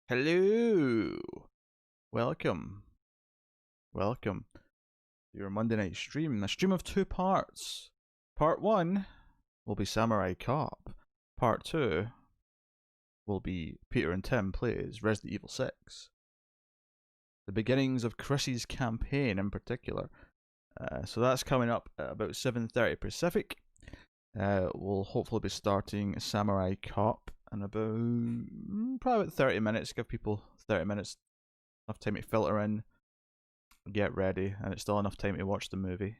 Hello. Welcome. Welcome to your Monday night stream. A stream of two parts. Part one will be Samurai Cop. Part two will be Peter and Tim plays Resident Evil 6. The beginnings of Chrissy's campaign in particular. So that's coming up at about 7:30 Pacific. We'll hopefully be starting Samurai Cop in probably about 30 minutes. Give people 30 minutes, enough time to filter in, get ready, and it's still enough time to watch the movie.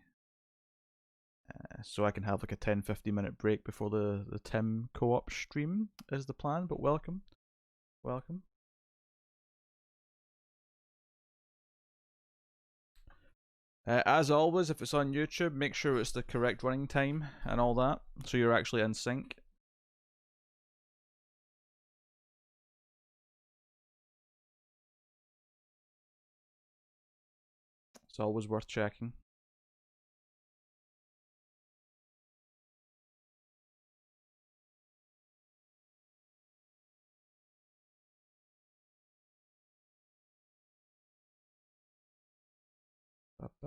So I can have like a 10-15 minute break before the Tim co-op stream is the plan. But welcome. As always, if it's on YouTube, make sure it's the correct running time and all that, so you're actually in sync. It's always worth checking.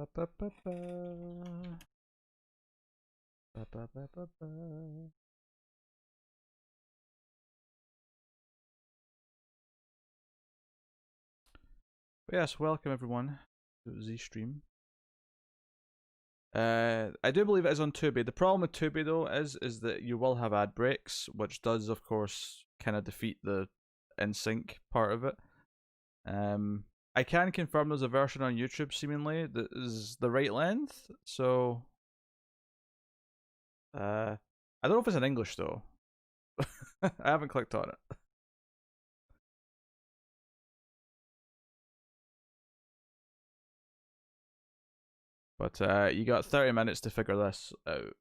But yes, welcome everyone to the Z stream. I do believe it is on Tubi. The problem with Tubi though is that you will have ad breaks, which does of course kind of defeat the in sync part of it. I can confirm there's a version on YouTube seemingly that is the right length. So, I don't know if it's in English though. I haven't clicked on it. But you got 30 minutes to figure this out.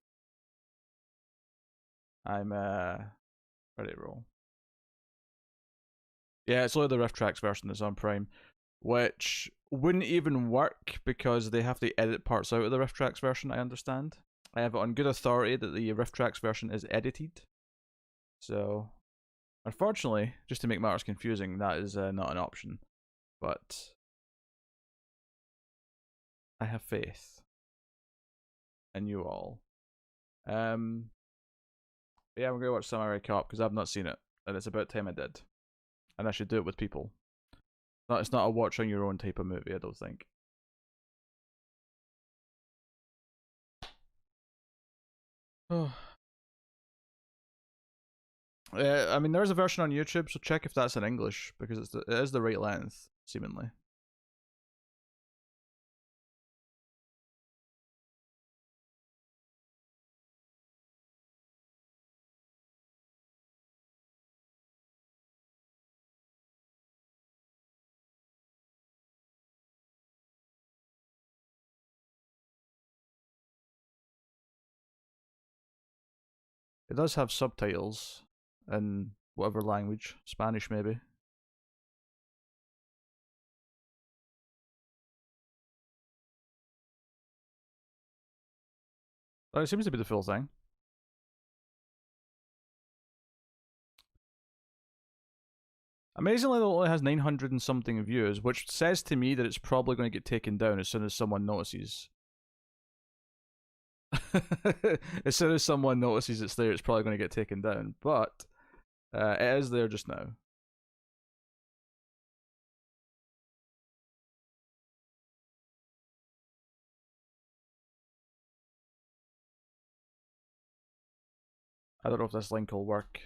I'm ready to roll. Yeah, it's only the Rift Tracks version that's on Prime, which wouldn't even work because they have to edit parts out of the Rift Tracks version, I understand. I have it on good authority that the Rift Tracks version is edited. So, unfortunately, just to make matters confusing, that is not an option. But I have faith in you all. Yeah, we're gonna watch Samurai Cop because I've not seen it, and it's about time I did. And I should do it with people. It's not a watch on your own type of movie, I don't think. I mean, there's a version on YouTube, so check if that's in English because it is the right length, seemingly. It does have subtitles in whatever language, Spanish maybe. But it seems to be the full thing. Amazingly, it only has 900 and something views, which says to me that it's probably going to get taken down as soon as someone notices. As soon as someone notices it's there, it's probably going to get taken down. But it is there just now. I don't know if this link will work.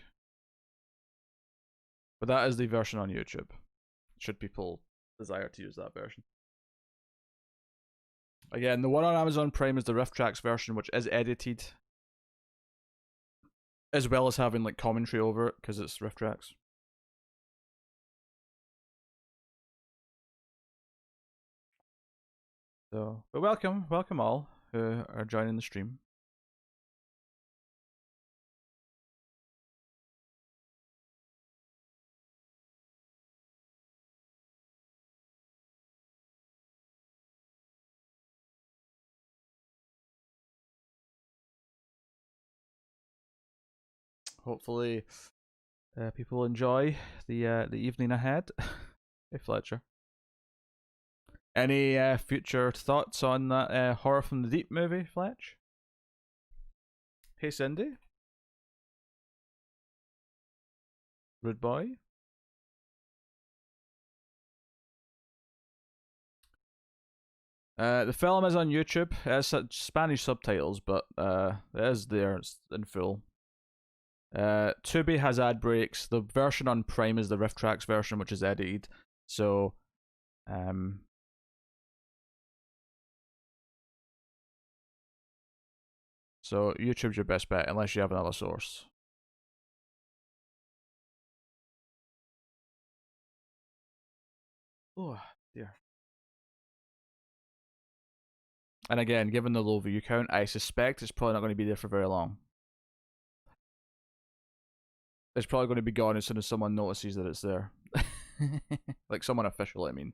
But that is the version on YouTube. Should people desire to use that version. Again, the one on Amazon Prime is the Rift Tracks version, which is edited, as well as having like commentary over it because it's Rift Tracks. So, but welcome all who are joining the stream. Hopefully, people enjoy the evening ahead. Hey Fletcher, any future thoughts on that Horror from the Deep movie, Fletch? Hey Cindy, rude boy. The film is on YouTube. It has Spanish subtitles, but it is there in full. Tubi has ad breaks. The version on Prime is the Riff Tracks version, which is edited. So, um, so YouTube's your best bet unless you have another source. Oh dear. And again, given the low view count, I suspect it's probably not going to be there for very long. It's probably going to be gone as soon as someone notices that it's there. Like someone official, I mean.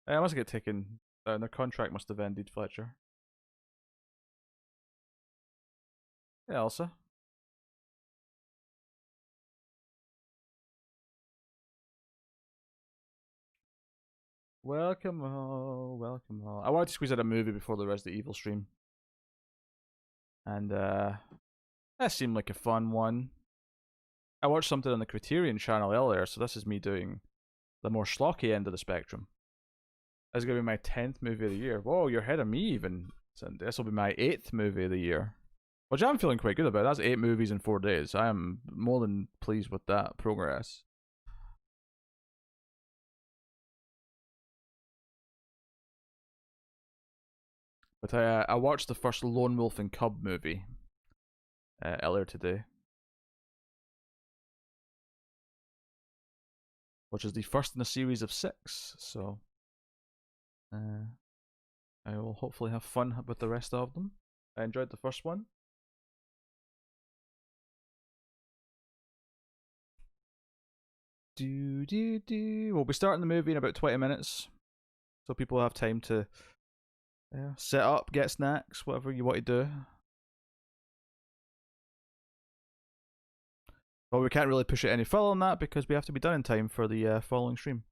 I must get taken down. Their contract must have ended, Fletcher. Hey, Elsa. Welcome all, welcome all. I wanted to squeeze out a movie before the Resident Evil stream. And that seemed like a fun one. I watched something on the Criterion channel earlier, so this is me doing the more schlocky end of the spectrum. This is going to be my 10th movie of the year. Whoa, you're ahead of me even. This will be my 8th movie of the year. Which I'm feeling quite good about. That's 8 movies in 4 days. I am more than pleased with that progress. But I watched the first Lone Wolf and Cub movie earlier today. Which is the first in a series of 6. So I will hopefully have fun with the rest of them. I enjoyed the first one. We'll be starting the movie in about 20 minutes. So people have time to set up, get snacks, whatever you want to do. But we can't really push it any further than that because we have to be done in time for the following stream.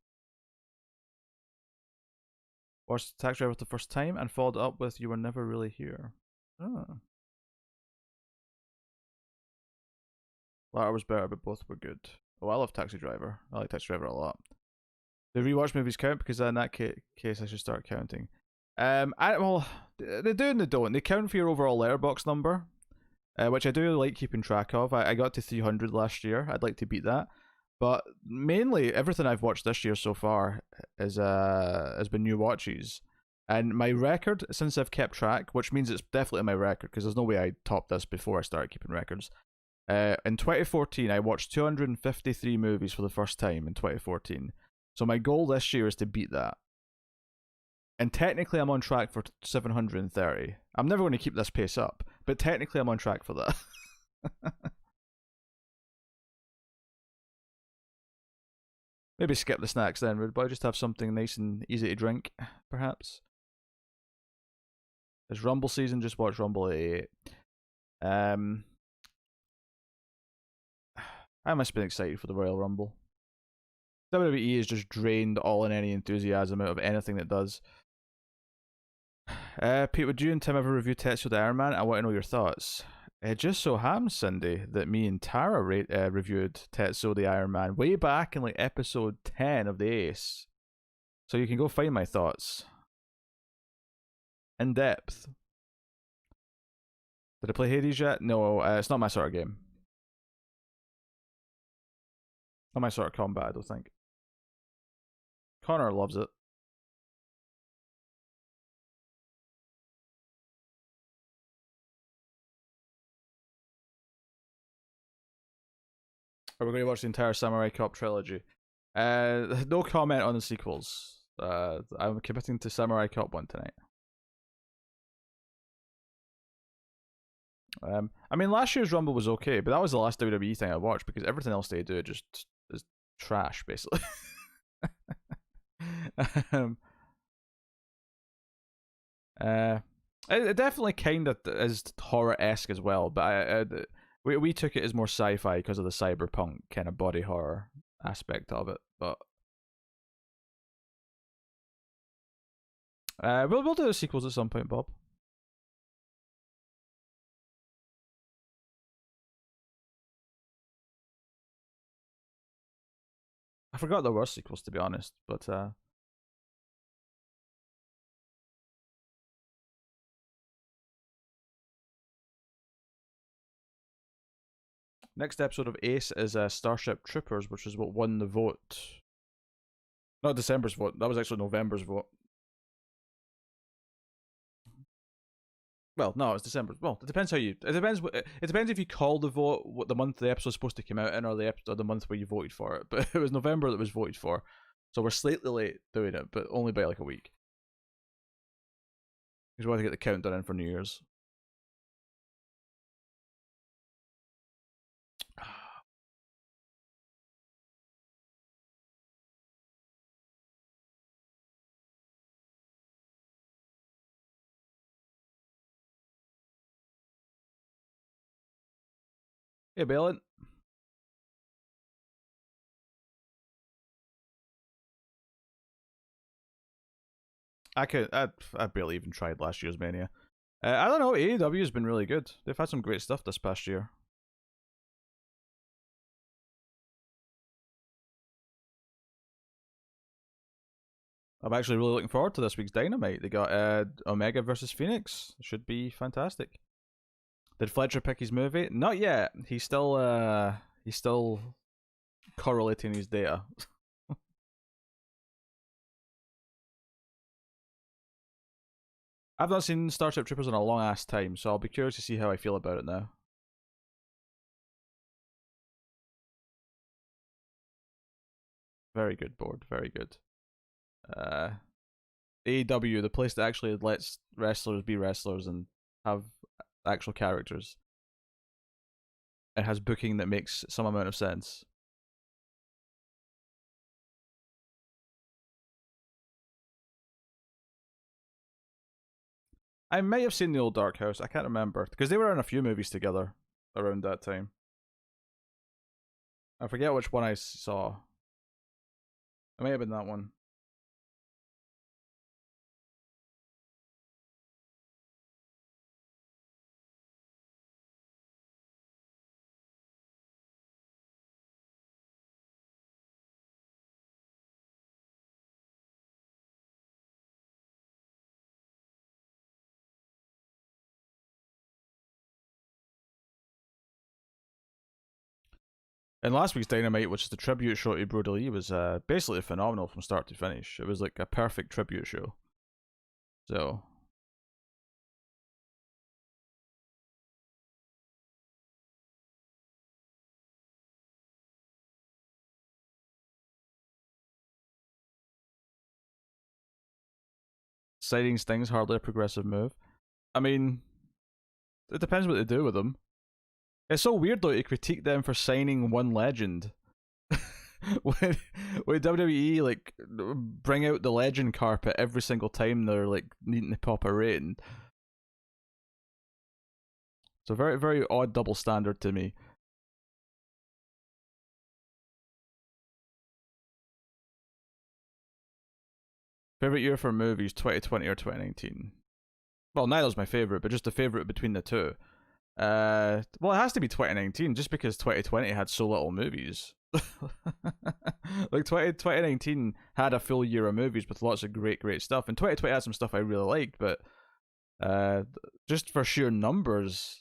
Watched Taxi Driver the first time and followed up with You Were Never Really Here. Oh. Latter was better, but both were good. Oh, I love Taxi Driver. I like Taxi Driver a lot. Do rewatch movies count? Because in that case, I should start counting. Well, they do and they don't. They count for your overall letterbox number, which I do like keeping track of. I got to 300 last year. I'd like to beat that. But mainly, everything I've watched this year so far has been new watches. And my record, since I've kept track, which means it's definitely my record, because there's no way I topped this before I started keeping records. In 2014, I watched 253 movies for the first time in 2014. So my goal this year is to beat that. And technically, I'm on track for 730. I'm never going to keep this pace up, but technically, I'm on track for that. Maybe skip the snacks then, Rude Boy. Just have something nice and easy to drink, perhaps. It's Rumble season. Just watch Rumble 88. I must have been excited for the Royal Rumble. WWE has just drained all and any enthusiasm out of anything it does. Pete, would you and Tim ever review Tetsuo the Iron Man? I want to know your thoughts. It just so happens, Cindy, that me and Tara reviewed Tetsuo the Iron Man way back in like episode 10 of the Ace. So you can go find my thoughts. In depth. Did I play Hades yet? No, it's not my sort of game. Not my sort of combat, I don't think. Connor loves it. Are we going to watch the entire Samurai Cop trilogy? No comment on the sequels. I'm committing to Samurai Cop 1 tonight. I mean, last year's Rumble was okay, but that was the last WWE thing I watched because everything else they do just is trash, basically. um, It definitely kind of is horror esque as well, but we took it as more sci-fi because of the cyberpunk kind of body horror aspect of it. But we'll do the sequels at some point, Bob. I forgot there were sequels to be honest, but next episode of Ace is Starship Troopers, which is what won the vote. Not December's vote. That was actually November's vote. Well, no, it's December. Well, it depends how you. It depends. It depends if you call the vote what the month the episode's supposed to come out in, or the month where you voted for it. But it was November that was voted for, so we're slightly late doing it, but only by like a week. Because we want to get the countdown in for New Year's. Hey, Balin. I barely even tried last year's Mania. I don't know. AEW has been really good. They've had some great stuff this past year. I'm actually really looking forward to this week's Dynamite. They got Omega versus Phoenix. Should be fantastic. Did Fletcher pick his movie? Not yet. He's still correlating his data. I've not seen Starship Troopers in a long ass time, so I'll be curious to see how I feel about it now. Very good board, very good. Uh, AEW, the place that actually lets wrestlers be wrestlers and have actual characters. It has booking that makes some amount of sense. I may have seen the old Dark House. I can't remember because they were in a few movies together around that time. I forget which one I saw. It may have been that one. And last week's Dynamite, which is the tribute show to Brody Lee, was basically phenomenal from start to finish. It was like a perfect tribute show. So citing Sting's hardly a progressive move. I mean, it depends what they do with them. It's so weird though to critique them for signing one legend. when when WWE like bring out the legend carpet every single time they're like needing to pop a rating. It's a very very odd double standard to me. Favorite year for movies, 2020 or 2019? Well, neither's my favorite, but just the favorite between the two. Well, it has to be 2019, just because 2020 had so little movies. Like 2019 had a full year of movies with lots of great stuff, and 2020 had some stuff I really liked, but uh, just for sheer numbers,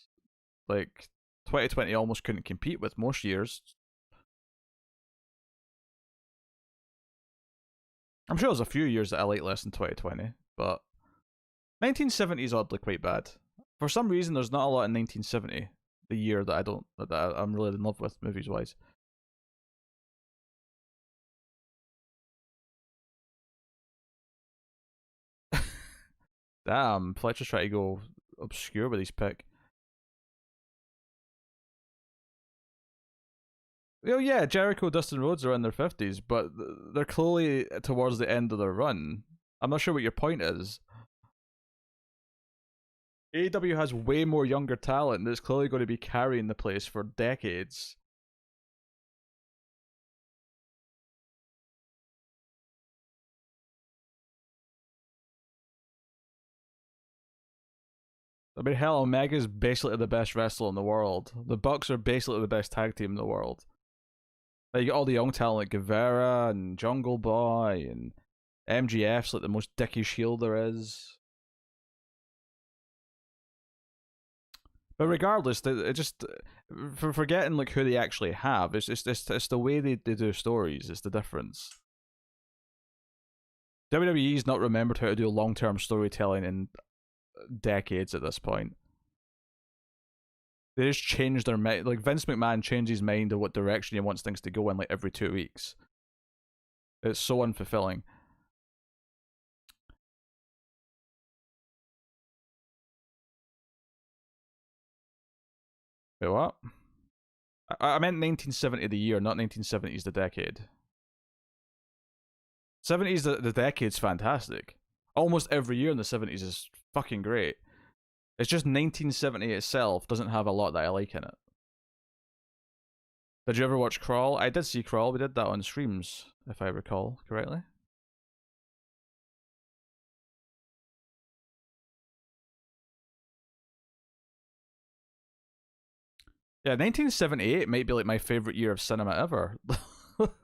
like 2020 almost couldn't compete with most years. I'm sure there's a few years that I like less than 2020, but 1970 is oddly quite bad. For some reason, there's not a lot in 1970, the year that I don't that I'm really in love with movies wise. Damn, Fletcher's trying to go obscure with his pick. Oh yeah, Jericho, Dustin Rhodes are in their 50s, but they're clearly towards the end of their run. I'm not sure what your point is. AEW has way more younger talent that's clearly going to be carrying the place for decades. I mean, hell, Omega's basically the best wrestler in the world. The Bucks are basically the best tag team in the world. Like, you got all the young talent like Guevara and Jungle Boy and MGF's like the most dickish heel there is. But regardless, it just for forgetting like who they actually have. It's the way they do stories. It's the difference. WWE's not remembered how to do long term storytelling in decades at this point. They just change their mind. Like Vince McMahon changes his mind of what direction he wants things to go in like every 2 weeks. It's so unfulfilling. Wait, what? I meant 1970 the year, not 1970s the decade. 70s the decade's fantastic. Almost every year in the 70s is fucking great. It's just 1970 itself doesn't have a lot that I like in it. Did you ever watch Crawl? I did see Crawl. We did that on streams, if I recall correctly. Yeah, 1978 might be like my favorite year of cinema ever.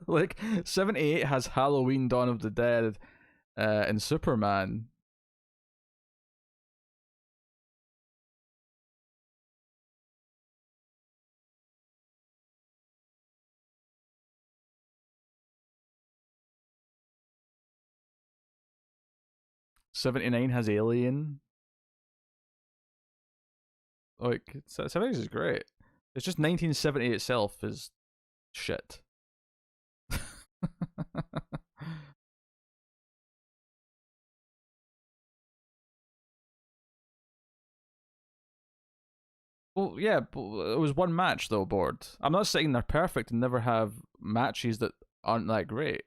Like 78 has Halloween, Dawn of the Dead, and Superman. '79 has Alien. Like '70s is great. It's just 1970 itself is shit. Well, yeah, but it was one match though, Board. I'm not saying they're perfect and never have matches that aren't that great.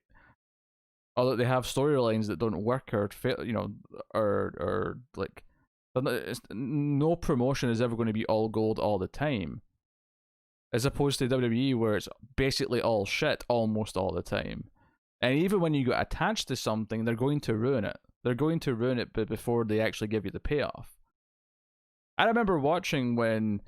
Or that they have storylines that don't work or fail, or like no promotion is ever going to be all gold all the time. As opposed to WWE where it's basically all shit almost all the time. And even when you get attached to something, they're going to ruin it. They're going to ruin it before they actually give you the payoff. I remember watching when,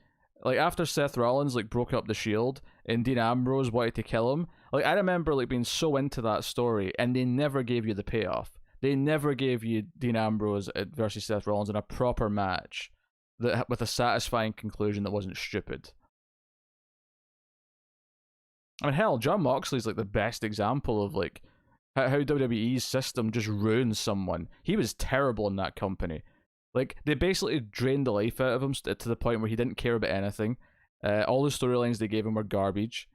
like, after Seth Rollins like broke up the Shield and Dean Ambrose wanted to kill him. Like, I remember like being so into that story, and they never gave you the payoff. They never gave you Dean Ambrose versus Seth Rollins in a proper match that with a satisfying conclusion that wasn't stupid. I mean, hell, John Moxley's like the best example of like how WWE's system just ruins someone. He was terrible in that company. Like, they basically drained the life out of him to the point where he didn't care about anything. All the storylines they gave him were garbage.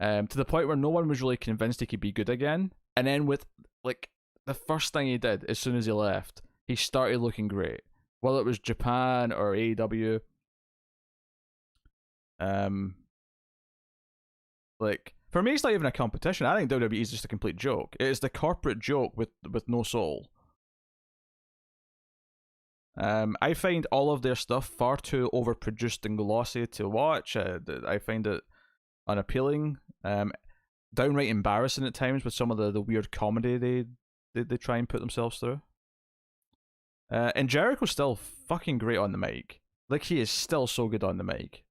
To the point where no one was really convinced he could be good again. And then with, like, the first thing he did as soon as he left, he started looking great. Whether it was Japan or AEW. Like, for me, it's not even a competition. I think WWE is just a complete joke. It is the corporate joke with no soul. I find all of their stuff far too overproduced and glossy to watch. I find it unappealing, downright embarrassing at times with some of the weird comedy they try and put themselves through. And Jericho's still fucking great on the mic. Like, he is still so good on the mic.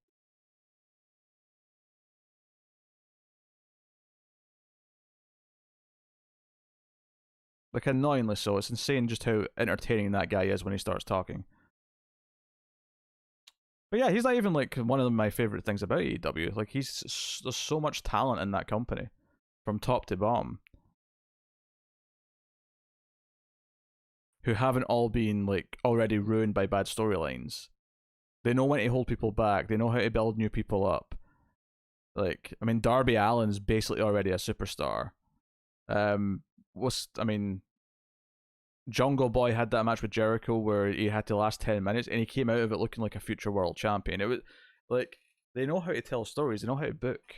Like, annoyingly so. It's insane just how entertaining that guy is when he starts talking. But yeah, he's not even like one of my favorite things about AEW. Like, there's so much talent in that company, from top to bottom, who haven't all been like already ruined by bad storylines. They know when to hold people back. They know how to build new people up. Like, I mean, Darby Allin's basically already a superstar. I mean, Jungle Boy had that match with Jericho where he had to last 10 minutes and he came out of it looking like a future world champion. It was like, they know how to tell stories, they know how to book.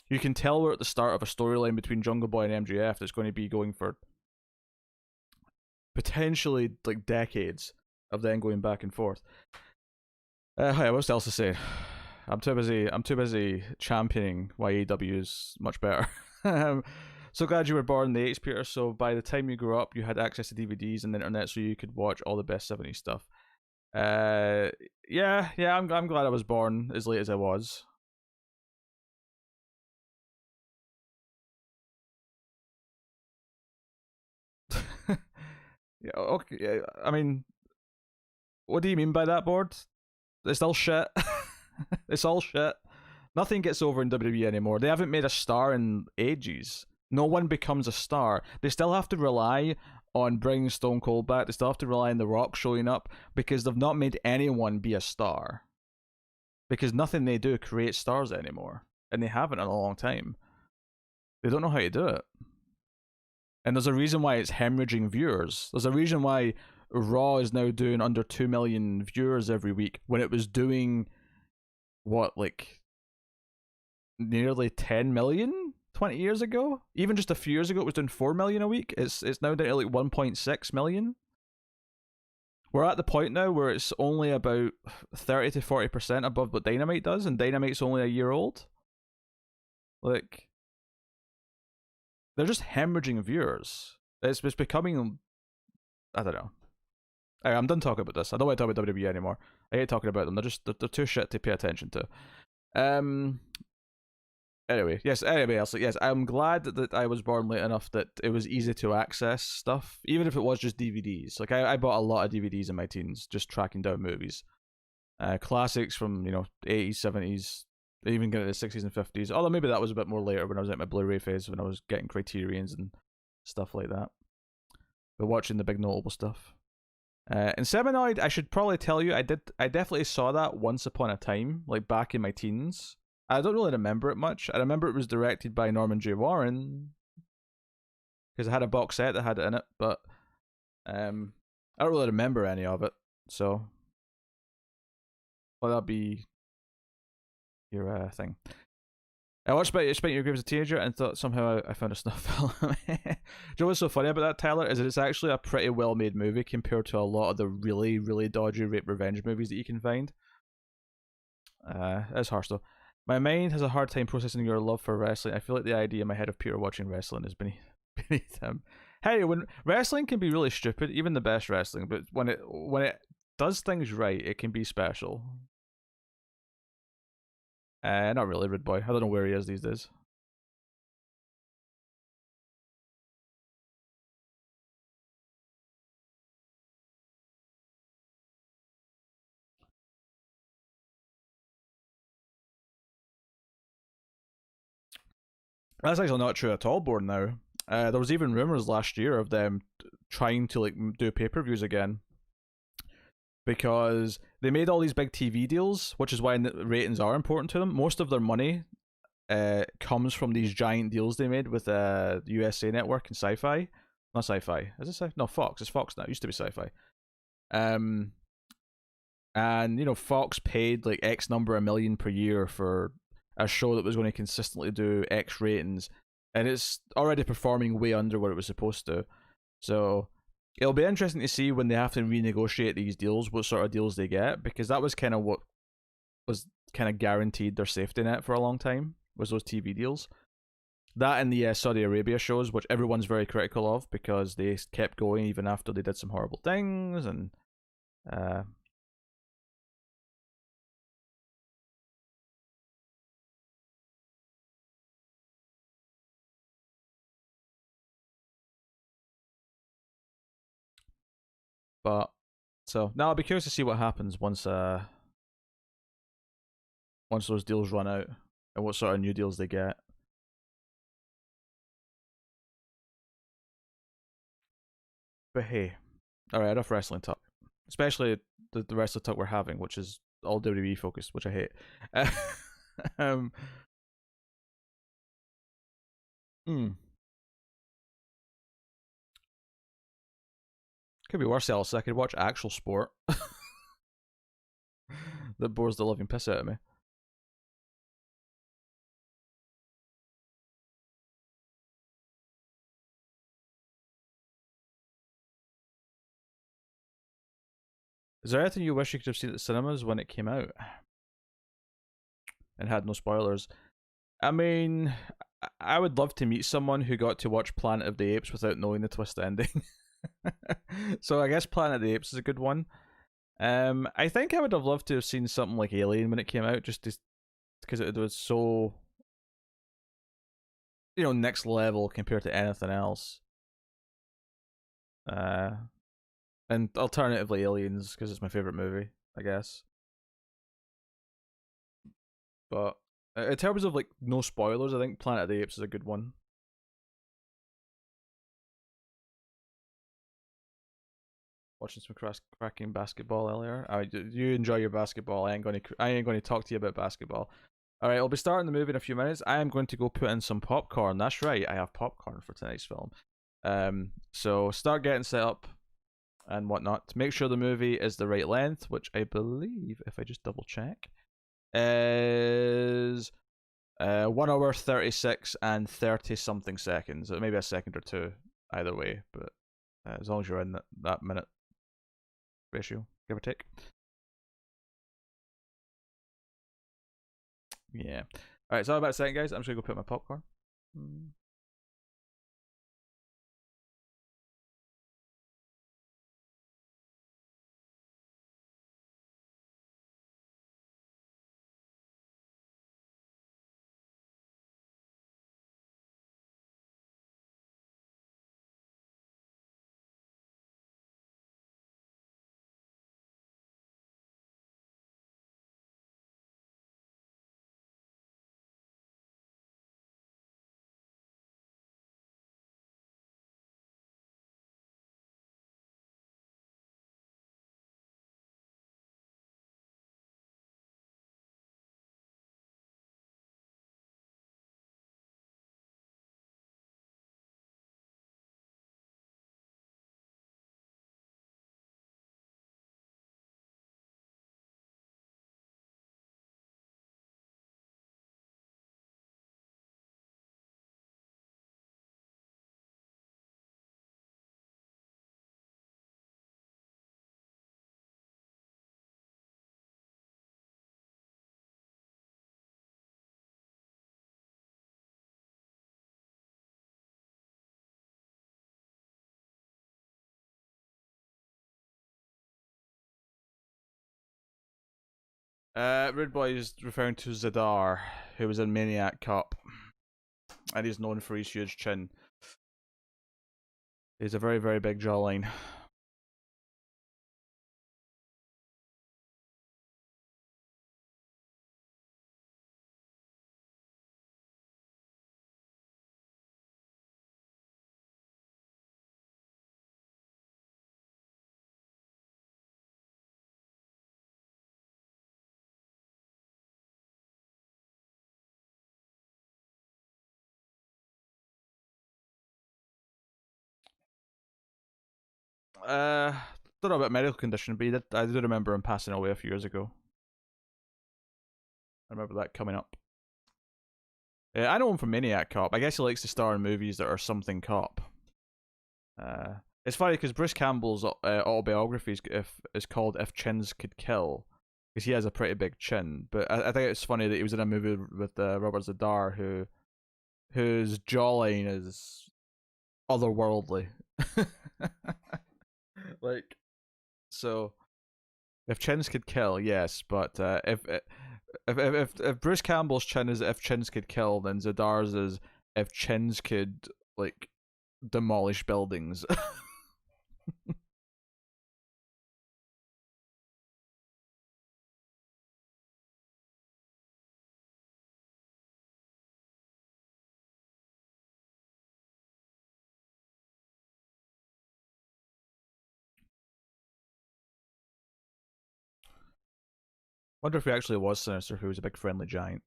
You can tell we're at the start of a storyline between Jungle Boy and MJF that's going to be going for potentially like decades. of then going back and forth. Hey, what's else to say? I'm too busy. I'm too busy championing why AEW is much better. So glad you were born in the '80s, Peter. So by the time you grew up, you had access to DVDs and the internet, so you could watch all the best '70s stuff. Uh, yeah. I'm glad I was born as late as I was. Yeah, okay. Yeah, I mean, what do you mean by that, board? It's all shit. It's all shit. Nothing gets over in WWE anymore. They haven't made a star in ages. No one becomes a star. They still have to rely on bringing Stone Cold back. They still have to rely on The Rock showing up because they've not made anyone be a star. Because nothing they do creates stars anymore. And they haven't in a long time. They don't know how to do it. And there's a reason why it's hemorrhaging viewers. There's a reason why Raw is now doing under 2 million viewers every week when it was doing, what, like nearly 10 million 20 years ago? Even just a few years ago, it was doing 4 million a week. It's now down to like 1.6 million. We're at the point now where it's only about 30 to 40% above what Dynamite does, and Dynamite's only a year old. Like, they're just hemorrhaging viewers. It's becoming, I don't know. I'm done talking about this. I don't want to talk about WWE anymore. I hate talking about them. They're too shit to pay attention to. Um. Anyway, yes. Anyway, else, yes. I'm glad that I was born late enough that it was easy to access stuff, even if it was just DVDs. Like I bought a lot of DVDs in my teens, just tracking down movies, classics from '80s, '70s, even getting the '60s and '50s. Although maybe that was a bit more later when I was at my Blu-ray phase, when I was getting Criterions and stuff like that. But watching the big notable stuff. And Seminoid, I should probably tell you, I definitely saw that once upon a time, like back in my teens. I don't really remember it much. I remember it was directed by Norman J. Warren because I had a box set that had it in it, but I don't really remember any of it. So, well, that'll be your thing. I watched Spent Your Grave as a teenager and thought somehow I found a snuff film. Do you know what's so funny about that, Tyler? Is that it's actually a pretty well made movie compared to a lot of the really, really dodgy rape revenge movies that you can find. It's harsh though. My mind has a hard time processing your love for wrestling. I feel like the idea in my head of Peter watching wrestling is beneath him. Hey, when wrestling can be really stupid, even the best wrestling, but when it does things right, it can be special. Not really, Red Boy. I don't know where he is these days. That's actually not true at all, Born now. There was even rumors last year of them trying to like do pay-per-views again because they made all these big TV deals, which is why ratings are important to them. Most of their money comes from these giant deals they made with the USA Network and Sci-Fi. Not Sci-Fi. Is it Sci-Fi? No, Fox. It's Fox now. It used to be Sci-Fi. Um, and Fox paid like X number of million per year for a show that was going to consistently do X ratings, and it's already performing way under what it was supposed to. So it'll be interesting to see when they have to renegotiate these deals, what sort of deals they get, because that was kind of what was kind of guaranteed their safety net for a long time, was those TV deals. That and the Saudi Arabia shows, which everyone's very critical of because they kept going even after they did some horrible things, and uh, but so now I'll be curious to see what happens once those deals run out and what sort of new deals they get. But hey, all right, enough wrestling talk, especially the wrestling talk we're having, which is all WWE focused, which I hate. um, hmm. Could be worse else. I could watch actual sport that bores the living piss out of me. Is there anything you wish you could have seen at the cinemas when it came out and had no spoilers? I mean, I would love to meet someone who got to watch Planet of the Apes without knowing the twist ending. So I guess Planet of the Apes is a good one. I think I would have loved to have seen something like Alien when it came out, just because it was so, next level compared to anything else. Uh, and alternatively Aliens because it's my favorite movie, I guess. But in terms of like no spoilers, I think Planet of the Apes is a good one. Watching some cracking basketball earlier. You enjoy your basketball. I ain't going to talk to you about basketball. All right, I'll be starting the movie in a few minutes. I am going to go put in some popcorn. That's right, I have popcorn for tonight's film. So start getting set up and whatnot. Make sure the movie is the right length, which I believe, if I just double check, is 1 hour 36 and 30 something seconds. Maybe a second or two, either way. But as long as you're in that minute ratio, give or take. Yeah. Alright, so about a second, guys. I'm just gonna go put my popcorn. Rude Boy is referring to Zadar, who was in Maniac Cop, and he's known for his huge chin. He's a very, very big jawline. Don't know about medical condition, but I do remember him passing away a few years ago. I remember that coming up. I know him from Maniac Cop. I guess he likes to star in movies that are something cop. It's funny because Bruce Campbell's autobiography is called "If Chins Could Kill," because he has a pretty big chin. But I think it's funny that he was in a movie with Robert Zadar, whose jawline is otherworldly. Like, so if chins could kill, yes, but if Bruce Campbell's chin is if chins could kill, then Zadar's is if chins could like demolish buildings. Wonder if he actually was Sinister, who was a big friendly giant.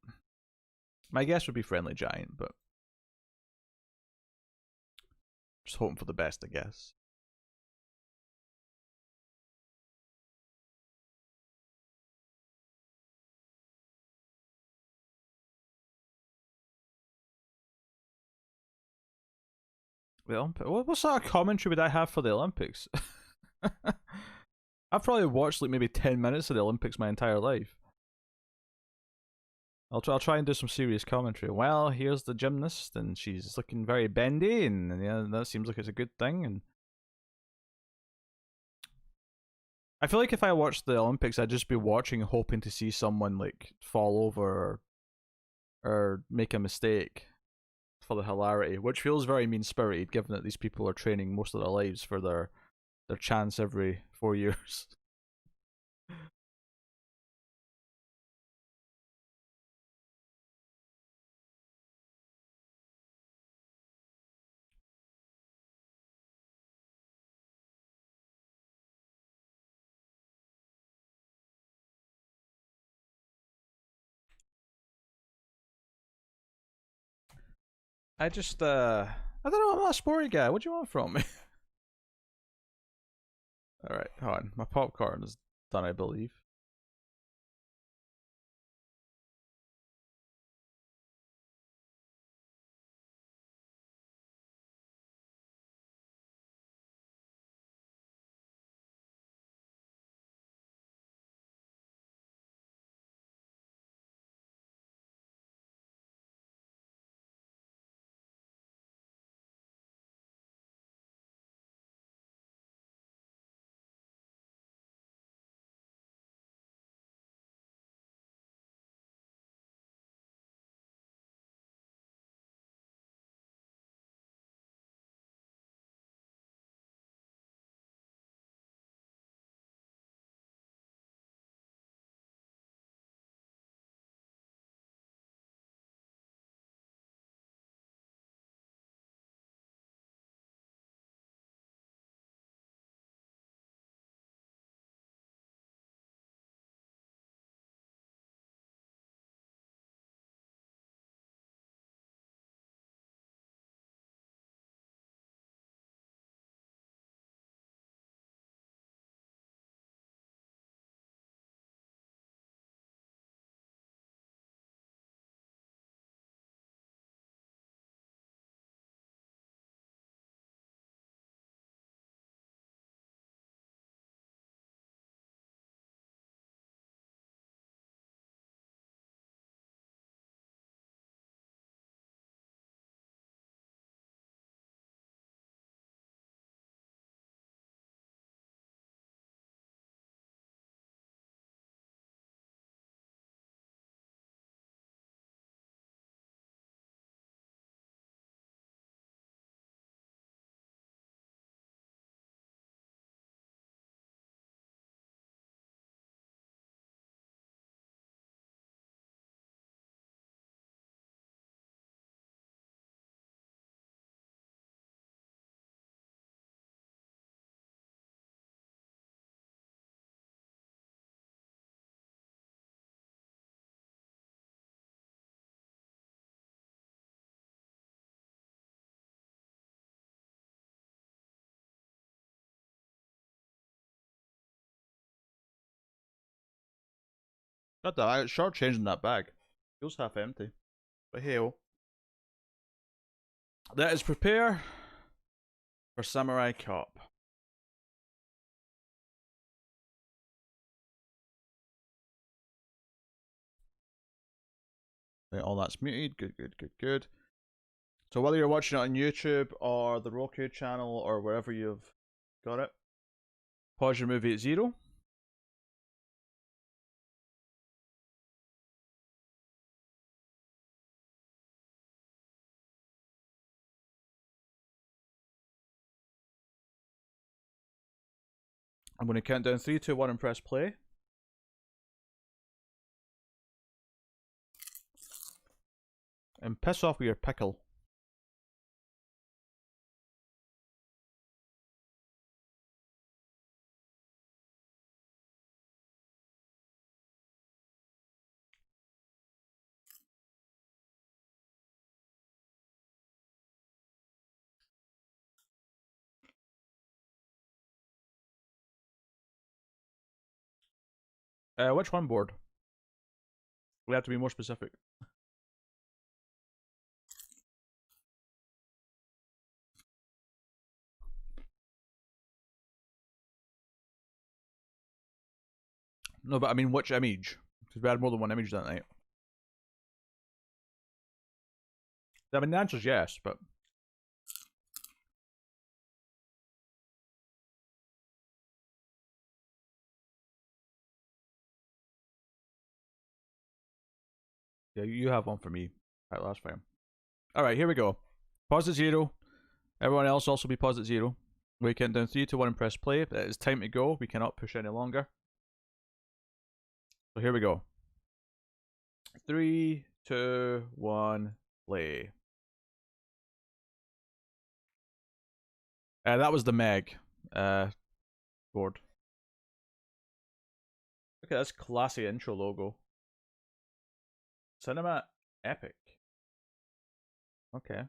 My guess would be friendly giant, but just hoping for the best, I guess. The Olympics. What sort of commentary would I have for the Olympics? I've probably watched like maybe 10 minutes of the Olympics my entire life. I'll try and do some serious commentary. Well, here's the gymnast, and she's looking very bendy, and yeah, that seems like it's a good thing. And I feel like if I watched the Olympics, I'd just be watching, hoping to see someone like fall over or make a mistake for the hilarity, which feels very mean spirited, given that these people are training most of their lives for their chance every 4 years. I don't know, I'm not a sporty guy. What do you want from me? Alright, hold on. My popcorn is done, I believe. God damn, I shortchanging that bag. Feels half empty. But hey, oh. Let us prepare for Samurai Cop. Right, all that's muted. Good, good, good, good. So whether you're watching it on YouTube or the Roku channel or wherever you've got it, pause your movie at 0. I'm going to count down 3, 2, 1 and press play. And piss off with your pickle. Which one board? We have to be more specific. No, but I mean, which image? Because we had more than one image that night. I mean, the answer's yes, but yeah, you have one for me. Right, last time. All right, here we go. Pause at 0. Everyone else also be paused at 0. We count down 3, 2, 1 and press play. It is time to go. We cannot push any longer. So here we go. 3, 2, 1, play. That was the Meg board. Look at this classy intro logo. Cinema Epic. Okay.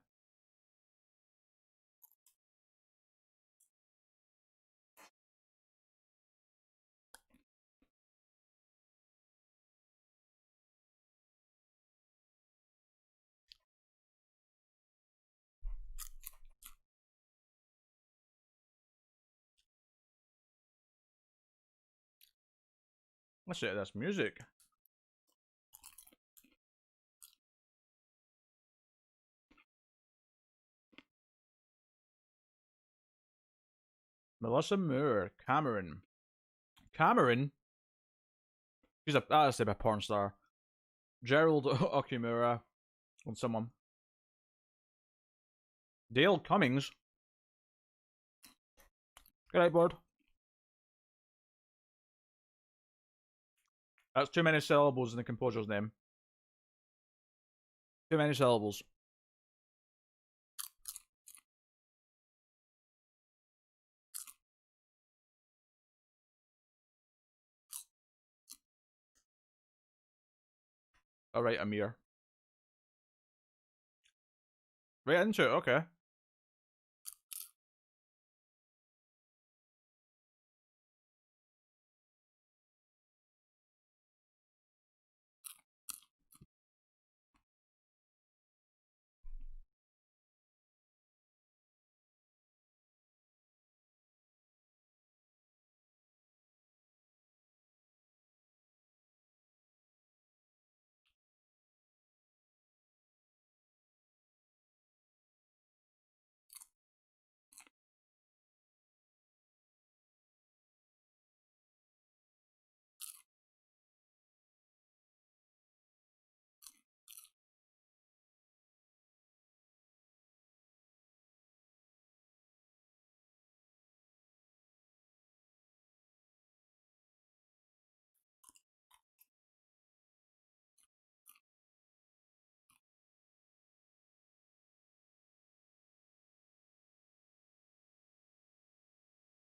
Let's see, that's music. Melissa Moore, Cameron. Cameron? She's a porn star. Gerald Okumura and someone. Dale Cummings. Good night, board. That's too many syllables in the composer's name. Too many syllables. Alright, Amir. Right into it, okay.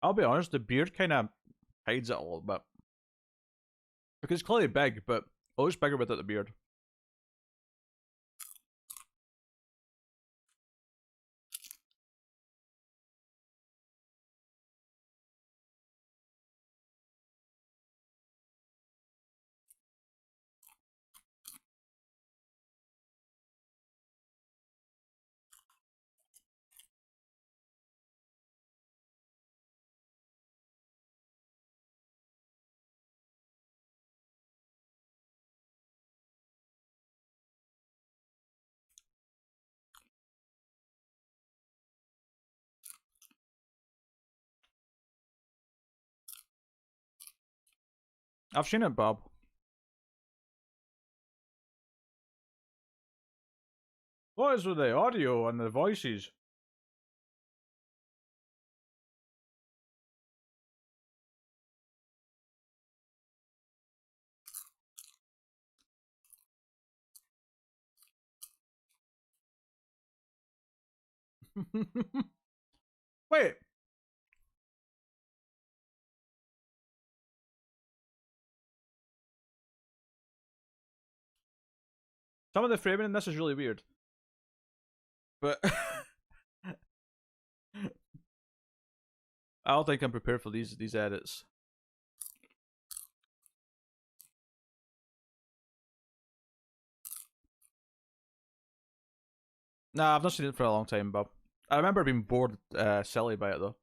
I'll be honest, the beard kind of hides it a little bit. Because it's clearly big, but it looks bigger without the beard. I've seen it, Bob. What is with the audio and the voices? Wait. Some of the framing in this is really weird. But I don't think I'm prepared for these edits. Nah, I've not seen it for a long time, Bob. I remember being bored silly by it though.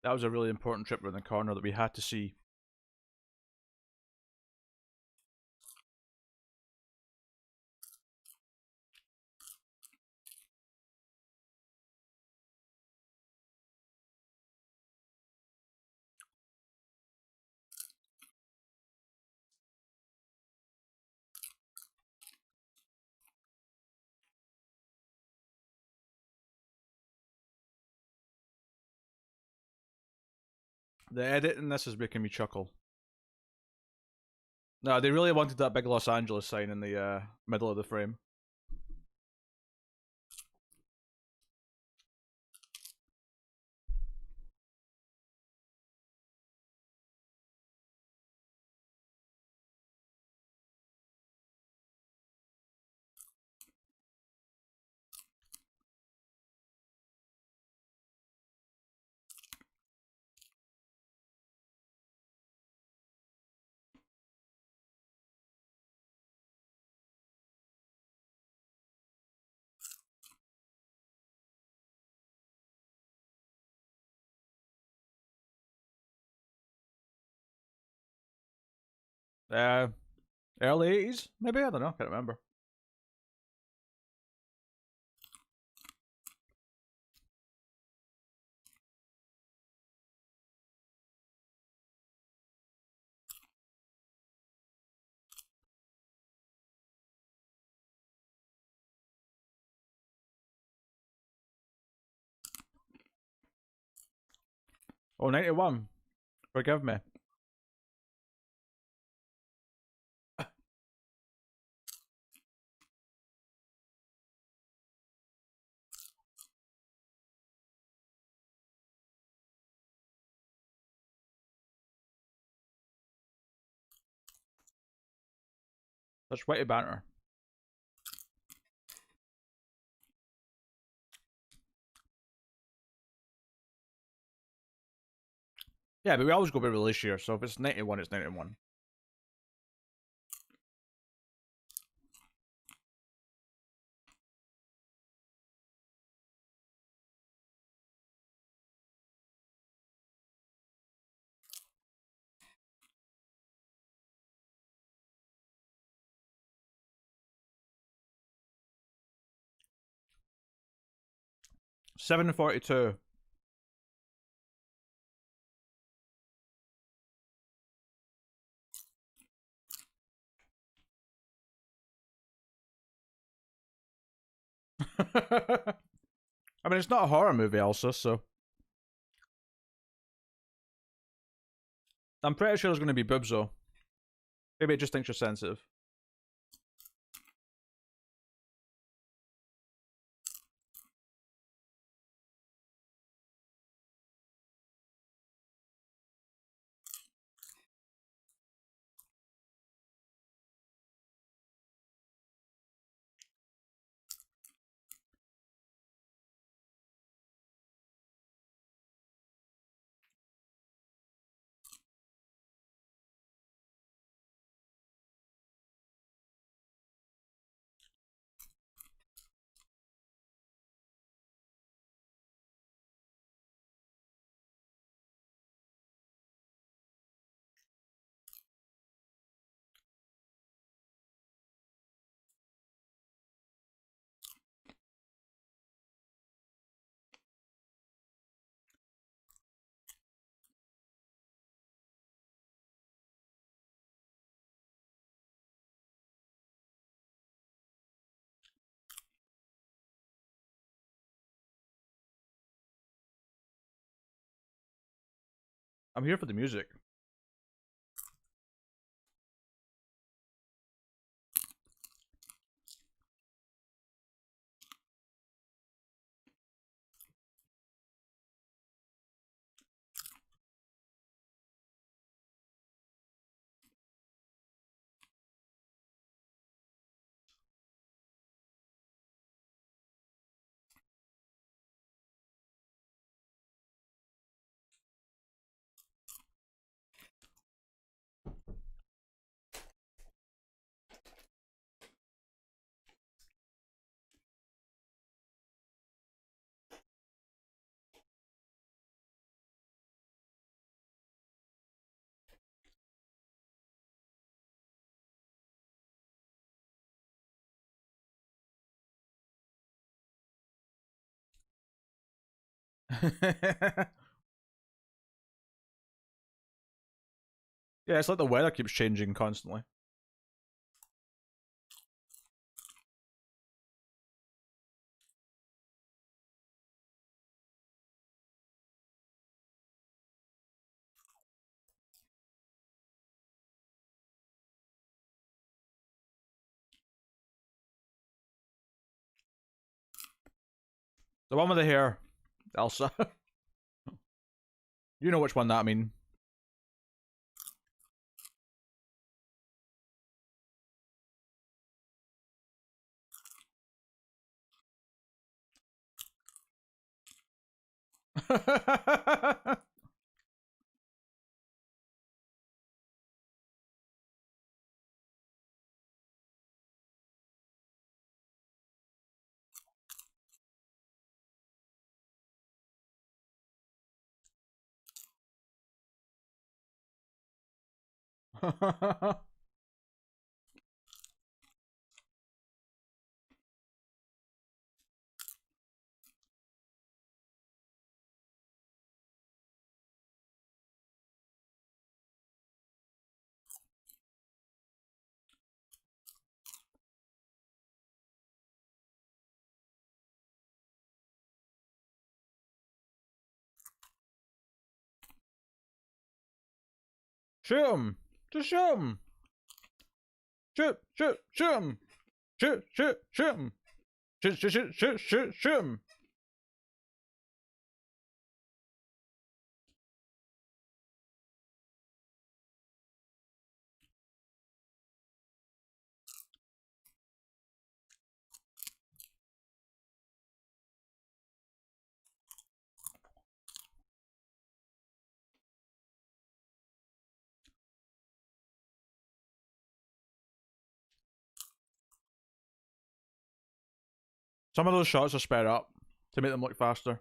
That was a really important trip around the corner that we had to see. The edit in this is making me chuckle. No, they really wanted that big Los Angeles sign in the middle of the frame. Uh, Early 80s, maybe? I don't know, can't remember. Oh, 91. Forgive me. That's witty banter. Yeah, but we always go by release year, so if it's 91, it's 91. $7.42. I mean, it's not a horror movie, also, so I'm pretty sure there's going to be boobs, though. Maybe it just thinks you're sensitive. I'm here for the music. Yeah, it's like the weather keeps changing constantly. The one with the hair, Elsa. You know which one that I mean. Shoot him! Just shoot him! Shoot! Shoot! Shoot him! Shoot! Shoot! Shoot him! Shoot! Shoot! Shoot! Shoot! Shoot! Shoot him! Some of those shots are sped up to make them look faster.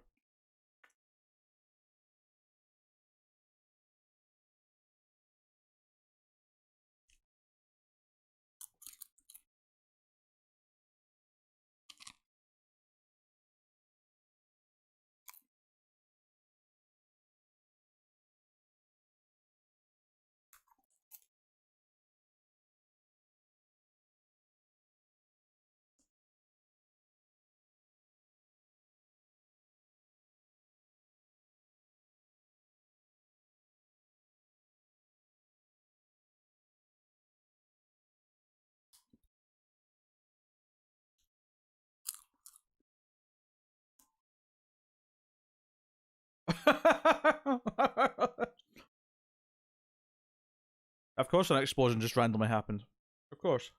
Of course, an explosion just randomly happened. Of course.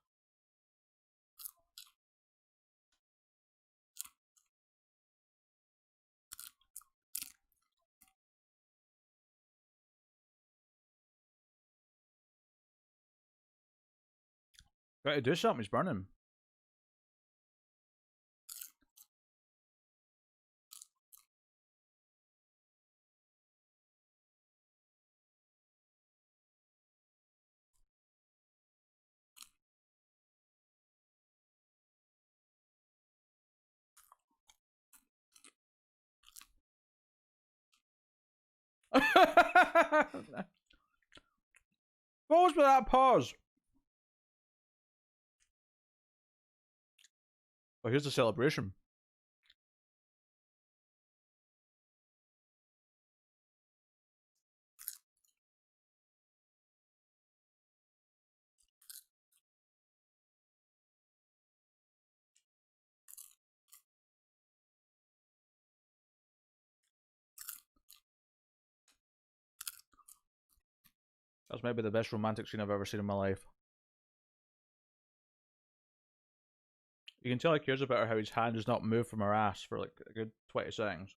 Got to do something, he's burning. What was with that pause? Oh, here's the celebration. That's maybe the best romantic scene I've ever seen in my life. You can tell he cares about her how his hand does not move from her ass for like a good 20 seconds.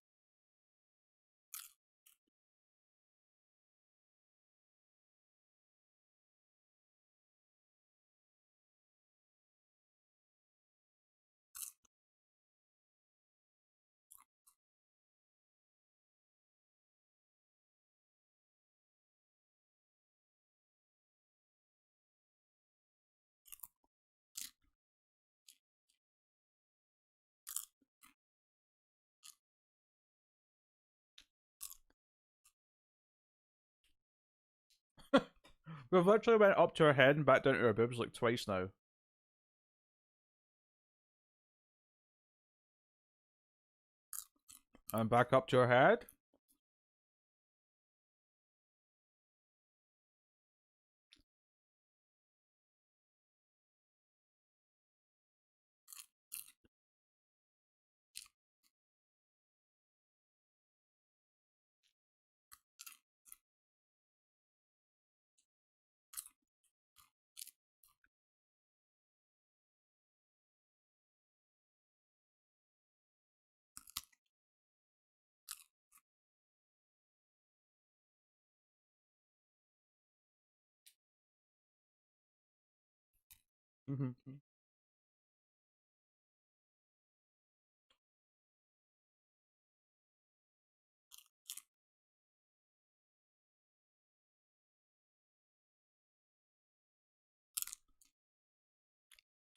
We've literally went up to her head and back down to her boobs like twice now. And back up to her head.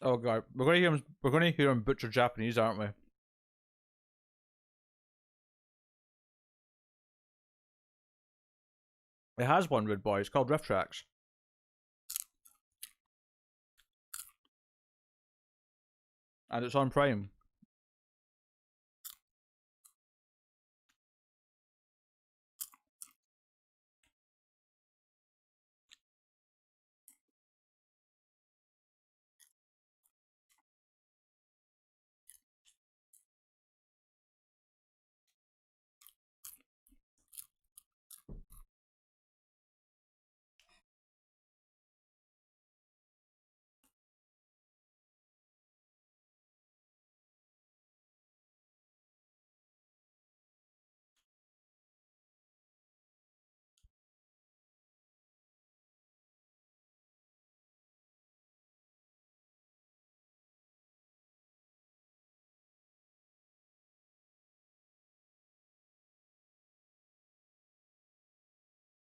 Oh god, we're gonna hear him butcher Japanese, aren't we? It has one, Rude Boy. It's called Rift Tracks. And it's on Prime.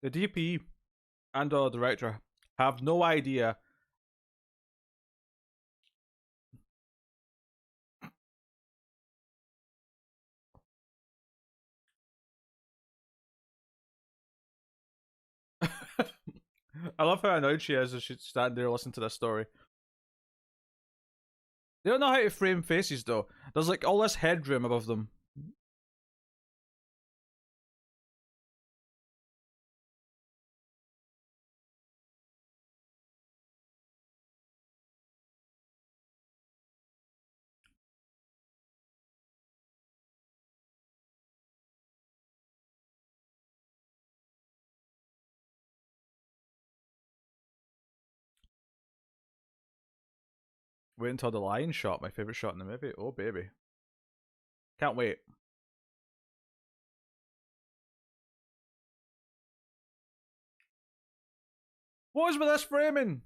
The DP and the director have no idea. I love how annoyed she is as she's standing there listening to this story. They don't know how to frame faces though. There's like all this headroom above them. Wait until the lion shot, my favourite shot in the movie. Oh baby. Can't wait. What is with this framing?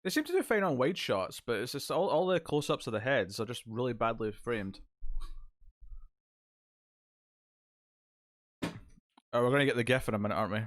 They seem to do fine on wide shots, but it's just all the close-ups of the heads are just really badly framed. Oh, we're gonna get the GIF in a minute, aren't we?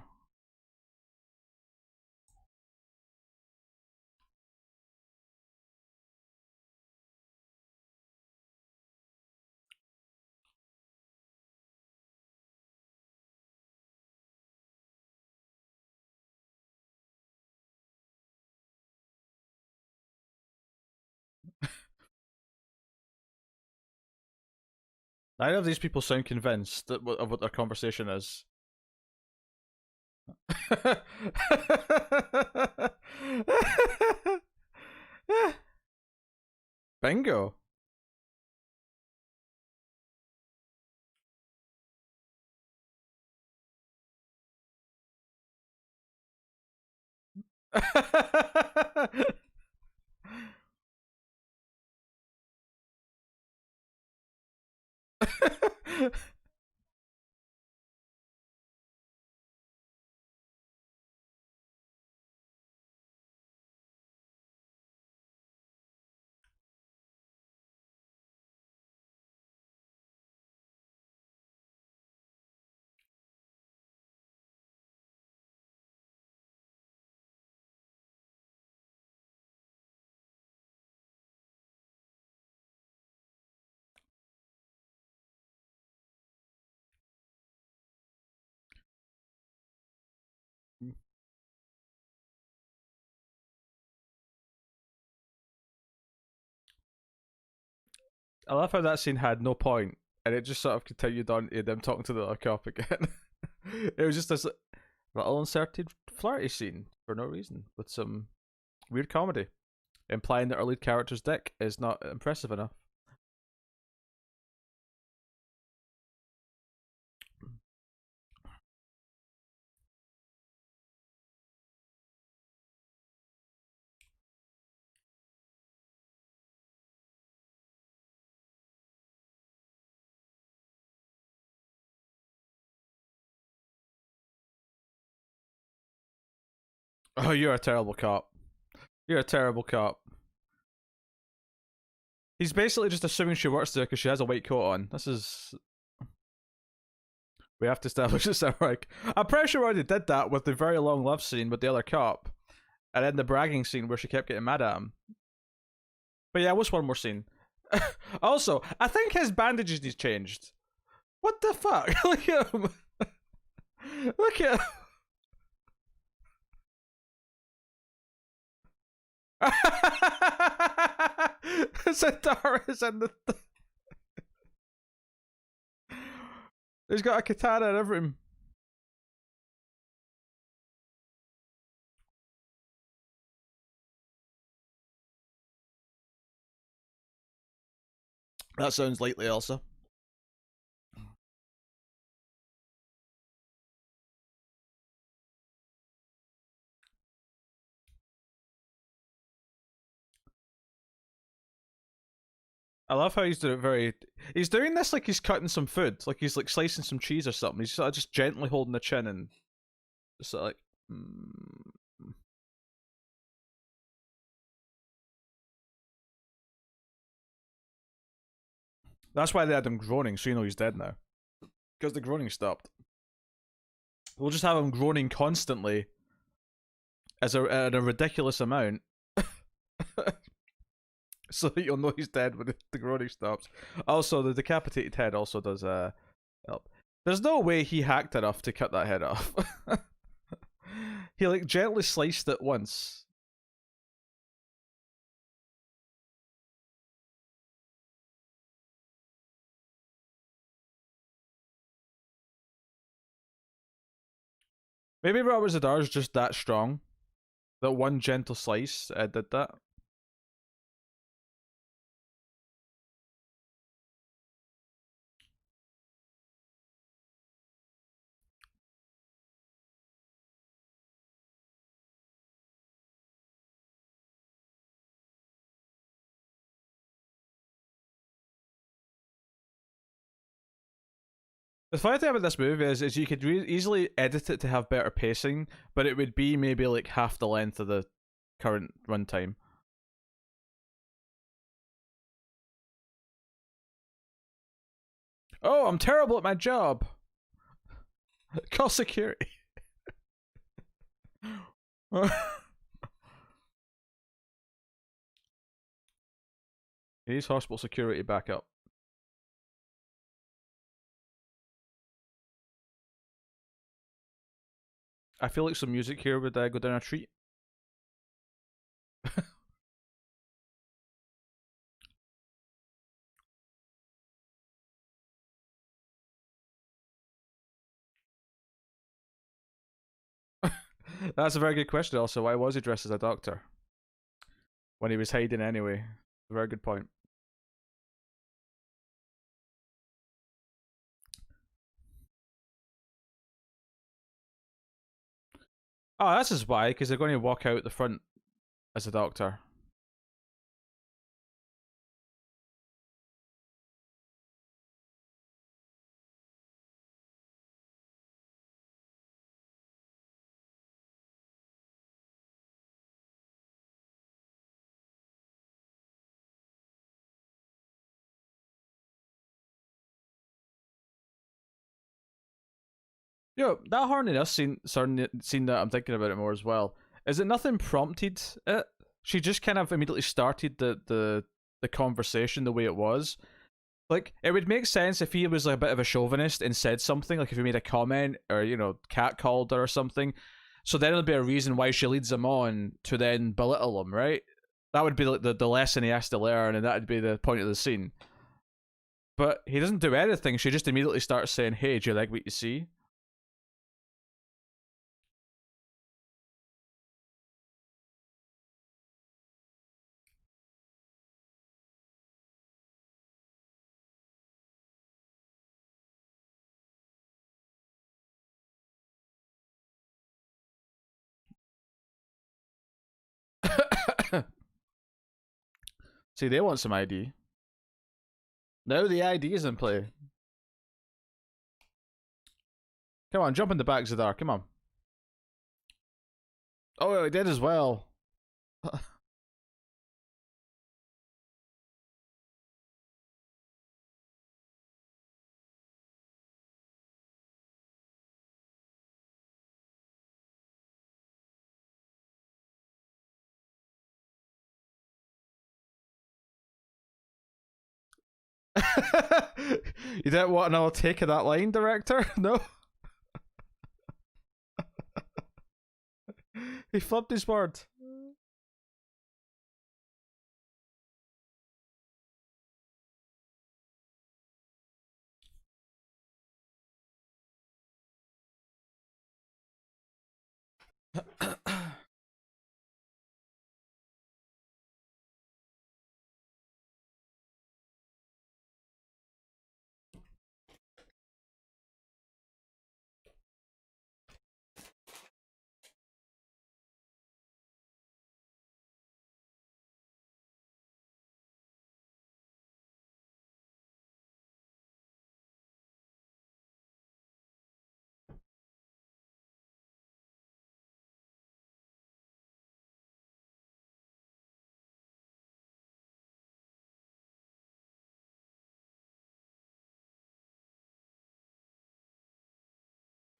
Neither of these people sound convinced that, of what their conversation is. Bingo. I love how that scene had no point, and it just sort of continued on to them talking to the other cop again. It was just this little inserted flirty scene for no reason with some weird comedy, implying that our lead character's dick is not impressive enough. Oh, you're a terrible cop. You're a terrible cop. He's basically just assuming she works there because she has a white coat on. This is. We have to establish a Samurai. I'm pretty sure we already did that with the very long love scene with the other cop. And then the bragging scene where she kept getting mad at him. But yeah, what's one more scene? Also, I think his bandages he's changed. What the fuck? Look at him. Look at him. Centaurus and the. He's got a katana and everything. That sounds likely, Elsa. I love how he's doing it very. He's doing this like he's cutting some food, like he's like slicing some cheese or something. He's sort of just gently holding the chin and just sort of like. That's why they had him groaning, so you know he's dead now. Because the groaning stopped. We'll just have him groaning constantly as at a ridiculous amount. So that you'll know he's dead when the groaning stops. Also, the decapitated head also does help. There's no way he hacked enough to cut that head off. He like gently sliced it once. Maybe Robert Zadar is just that strong that one gentle slice did that. The funny thing about this movie is you could easily edit it to have better pacing, but it would be maybe like half the length of the current runtime. Oh, I'm terrible at my job. Call security. He needs hospital security backup. I feel like some music here would go down a treat. That's a very good question. Also, why was he dressed as a doctor when he was hiding anyway? A very good point. Oh, that's just why, because they're going to walk out the front as a doctor. Yo, that horniness scene that I'm thinking about it more as well. Is it nothing prompted it? She just kind of immediately started the conversation the way it was. Like, it would make sense if he was like a bit of a chauvinist and said something, like if he made a comment or, you know, catcalled her or something. So then it'll be a reason why she leads him on to then belittle him, right? That would be like the lesson he has to learn, and that would be the point of the scene. But he doesn't do anything. She just immediately starts saying, "Hey, do you like what you see?" See, they want some ID. Now the ID is in play. Come on, jump in the back, Zadar. Come on. Oh, it did as well. You didn't want another take of that line, director? No? He flipped his word.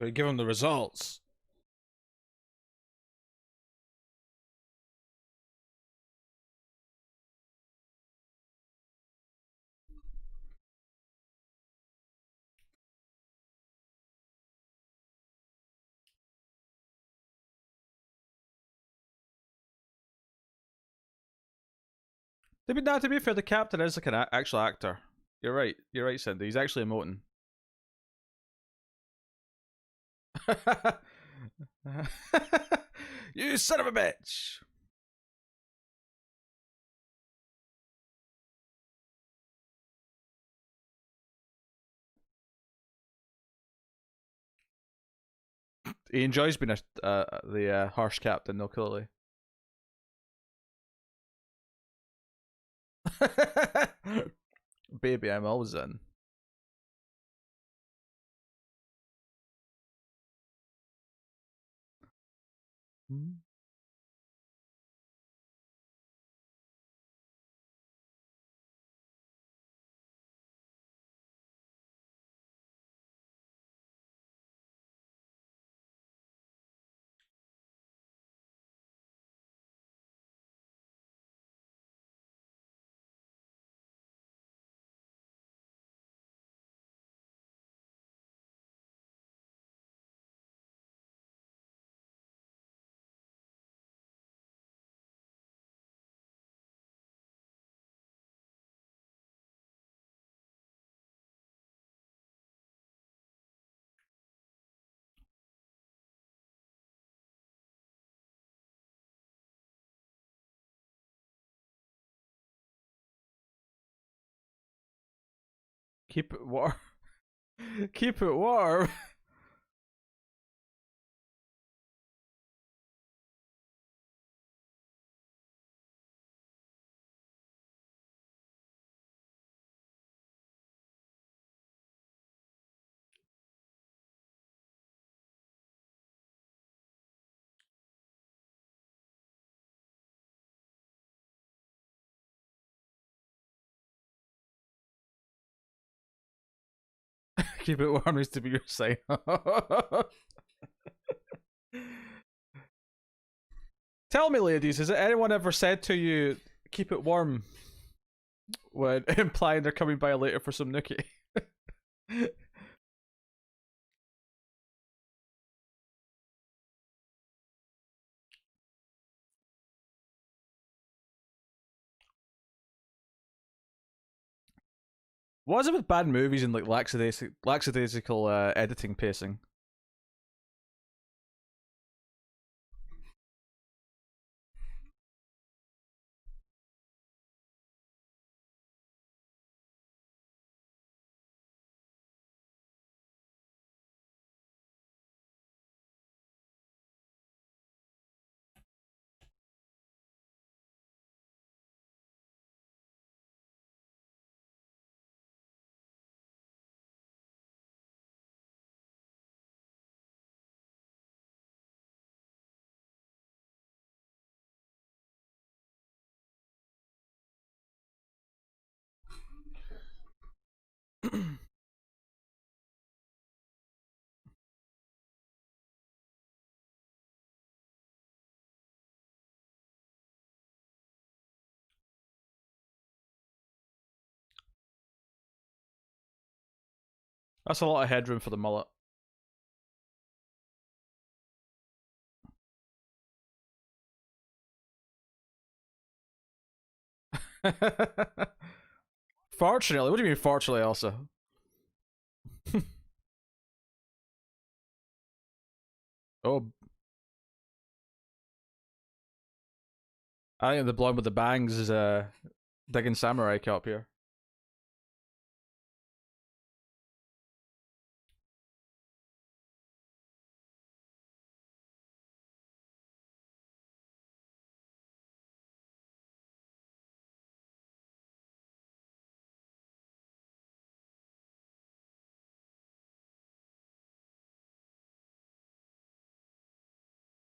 But give him the results. To be fair, the captain is like an actual actor. You're right. You're right, Cindy. He's actually emoting. You son of a bitch! He enjoys being the harsh captain, though, clearly. Baby, I'm always in. Keep it warm. Keep it warm. Keep it warm needs to be your sign. Tell me, ladies, has anyone ever said to you, keep it warm, when implying they're coming by later for some nookie? What is it with bad movies and like lackadaisical editing pacing? That's a lot of headroom for the mullet. Fortunately, what do you mean fortunately, Elsa? Oh, I think the blonde with the bangs is digging Samurai Cop here.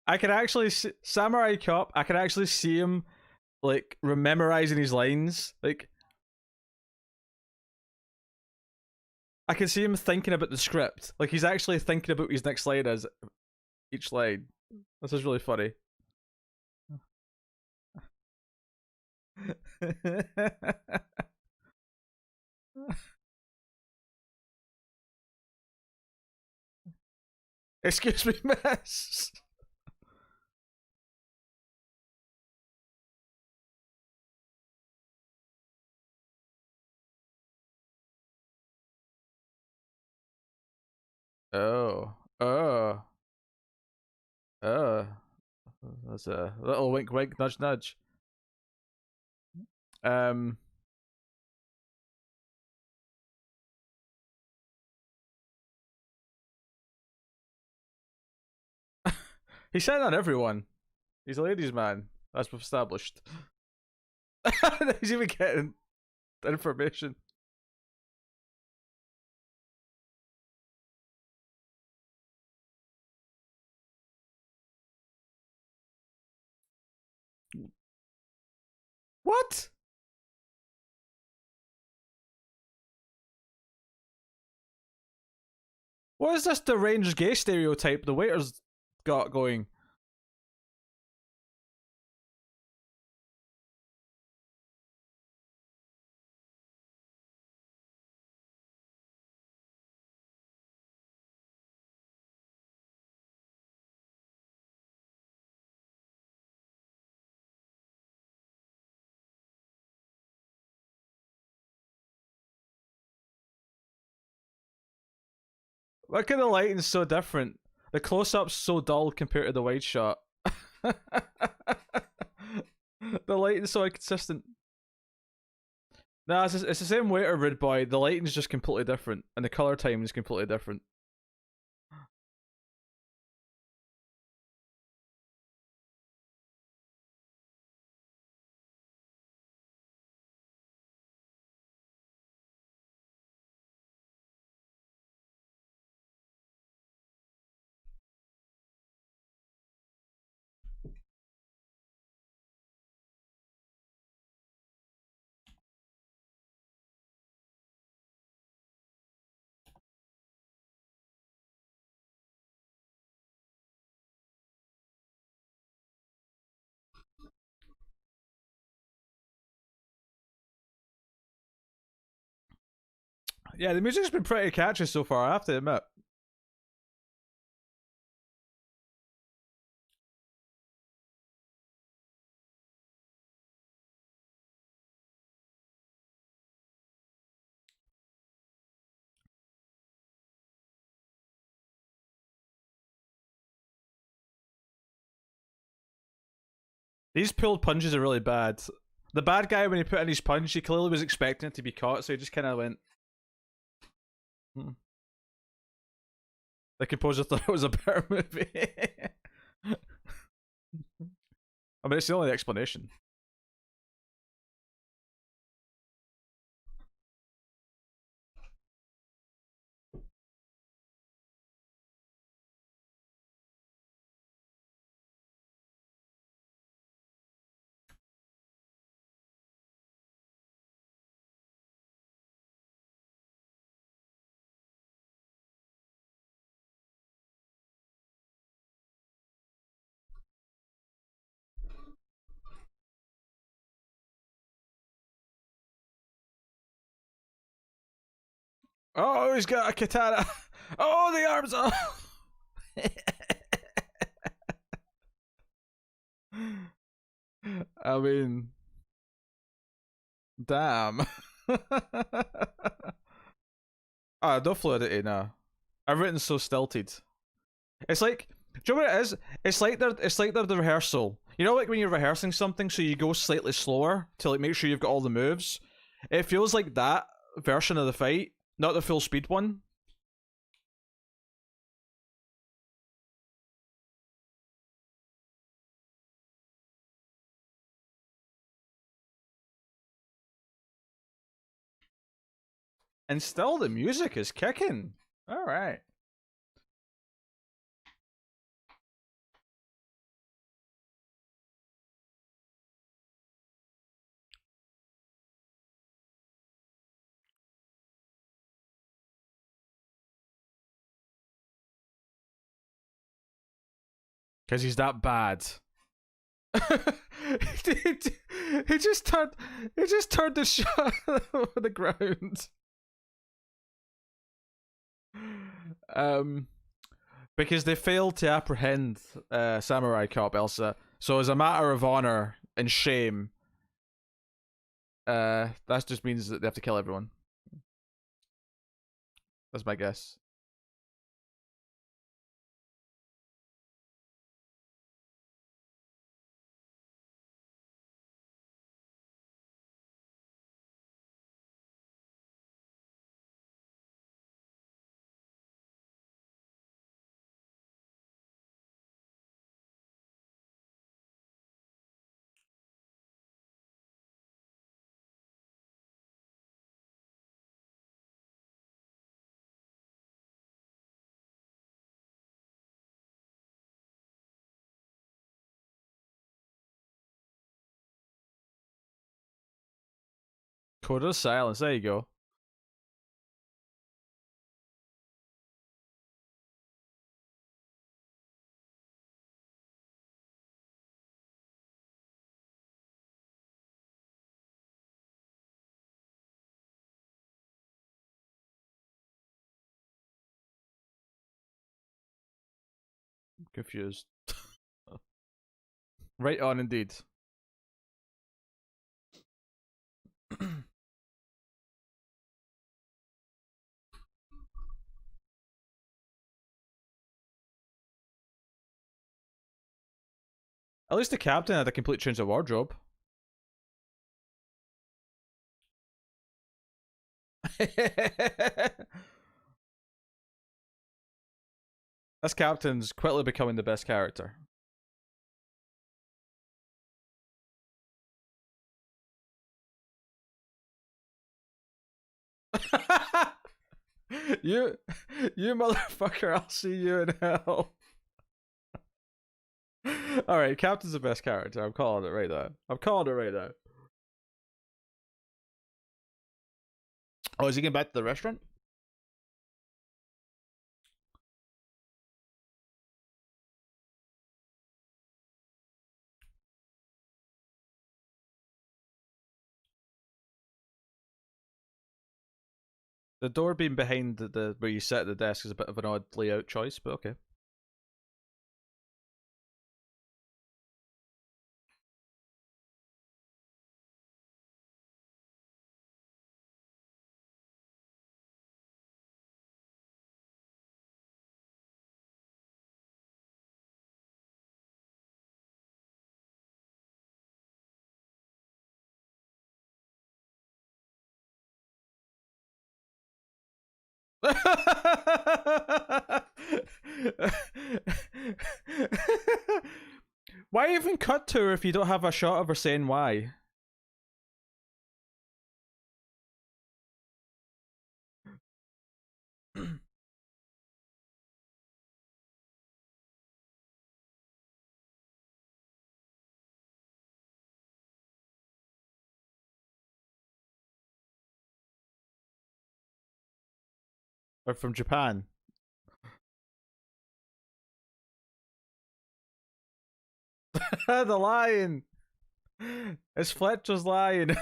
I can actually see Samurai Cop. I can actually see him like memorizing his lines. Like I can see him thinking about the script. Like he's actually thinking about his next line as each line. This is really funny. Excuse me, miss. Oh, oh, oh. That's a little wink, wink, nudge, nudge. Um, he's saying on everyone. He's a ladies' man, as we've established. He's even getting information. What? What is this deranged gay stereotype the waiter's got going? Look at the lighting's so different. The close-up's so dull compared to the wide shot. The lighting's so inconsistent. Nah, it's the same waiter, Rude Boy. The lighting's just completely different, and the color time is completely different. Yeah, the music's been pretty catchy so far, I have to admit. His pulled punches are really bad. The bad guy, when he put in his punch, he clearly was expecting it to be caught, so he just kind of went. Hmm. The composer thought it was a better movie. I mean, it's the only explanation. Oh, he's got a katana. Oh, the arms off. I mean, damn. No fluidity, no. Everything's so stilted. It's like, do you know what it is? It's like they're the rehearsal. You know, like when you're rehearsing something, so you go slightly slower to like make sure you've got all the moves. It feels like that version of the fight, not the full speed one. And still, the music is kicking. All right. Because he's that bad. he just turned. He just turned the shot over the ground. Um, because they failed to apprehend Samurai Cop Elsa. So as a matter of honor and shame, that just means that they have to kill everyone. That's my guess. Code of silence. There you go. I'm confused. Right on, indeed. At least the captain had a complete change of wardrobe. This captain's quickly becoming the best character. you, you motherfucker! I'll see you in hell. All right, captain's the best character. I'm calling it right now. I'm calling it right now. Oh, is he getting back to the restaurant? The door being behind the where you sit at the desk is a bit of an odd layout choice, but okay. Why even cut to her if you don't have a shot of her saying why? Or from Japan? The lion! It's Fletcher's lion.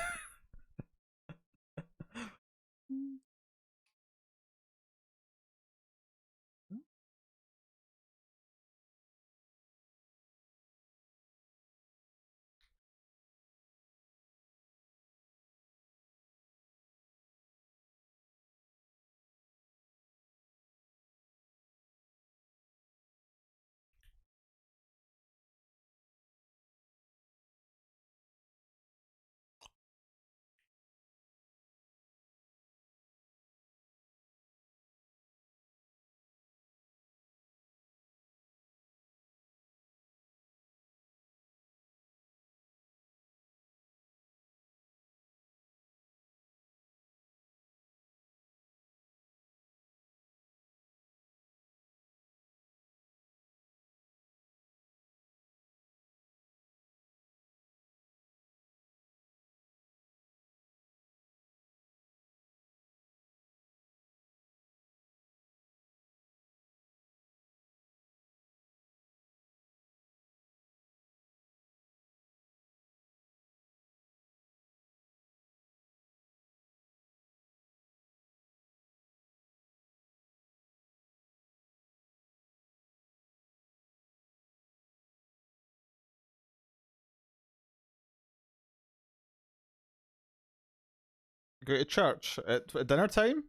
Go to church at dinner time?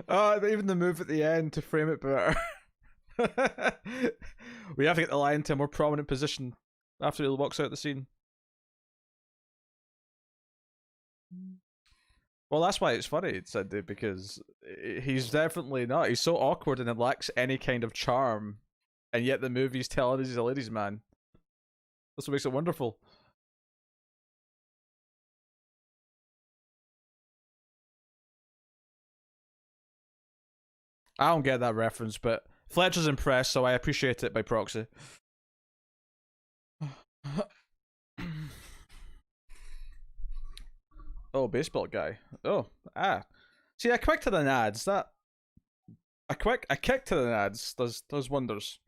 Oh, even the move at the end to frame it better. We have to get the lion to a more prominent position after he walks out the scene. Well, that's why it's funny, Cindy, because he's definitely not. He's so awkward and lacks any kind of charm, and yet the movie's telling us he's a ladies' man. That's what makes it wonderful. I don't get that reference, but Fletcher's impressed, so I appreciate it by proxy. Oh, baseball guy. Oh, ah. See, a quick to the nads. That a kick to the nads does wonders.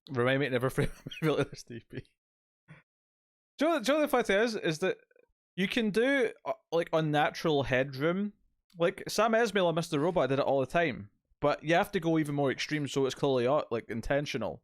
Remind me to never frame a movie like this, DP. Do you know the fact is that you can do like unnatural headroom. Like Sam Esmail and Mr. Robot did it all the time, but you have to go even more extreme, so it's clearly like intentional.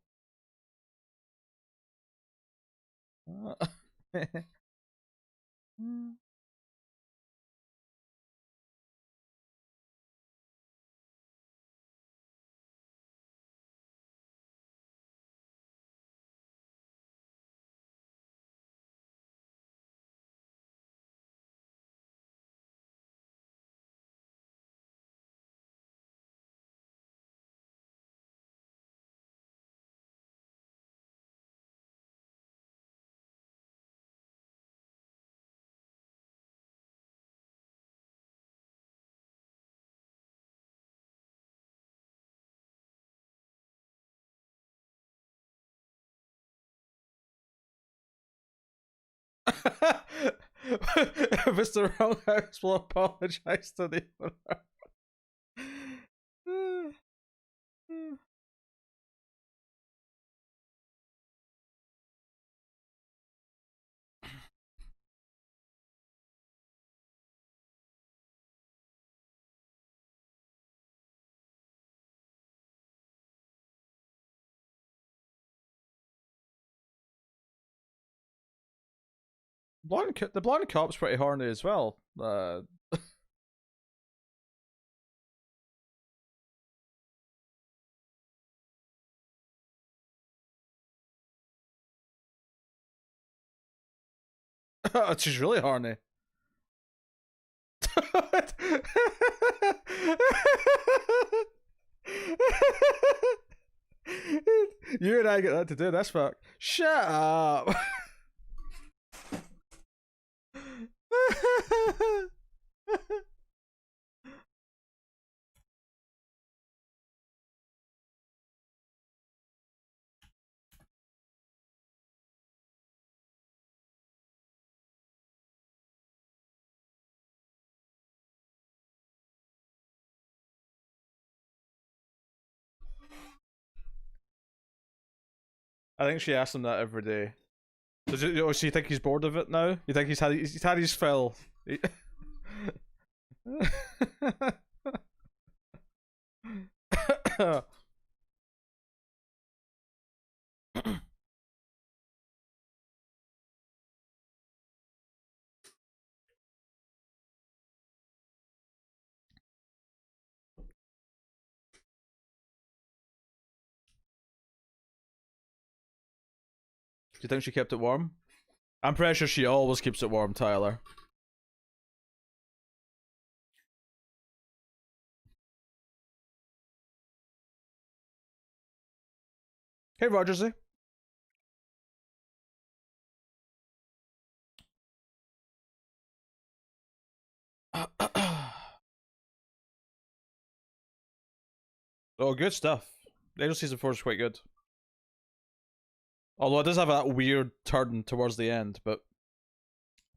If it's the wrong house, we'll apologize to the owner. The blonde cop's pretty horny as well. She's really horny. You and I get that to do. That's fuck. Shut up. I think she asks him that every day. Does it, or so you think he's bored of it now? You think he's had his fill? Do you think she kept it warm? I'm pretty sure she always keeps it warm, Tyler. Hey, Rogersy. Oh, good stuff. Angel Season 4 is quite good. Although it does have that weird turn towards the end, but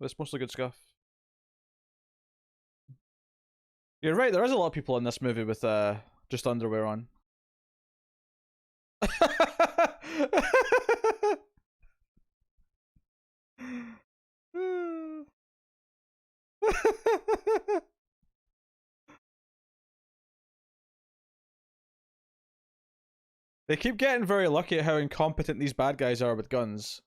it's mostly good stuff. You're right, there is a lot of people in this movie with just underwear on. They keep getting very lucky at how incompetent these bad guys are with guns.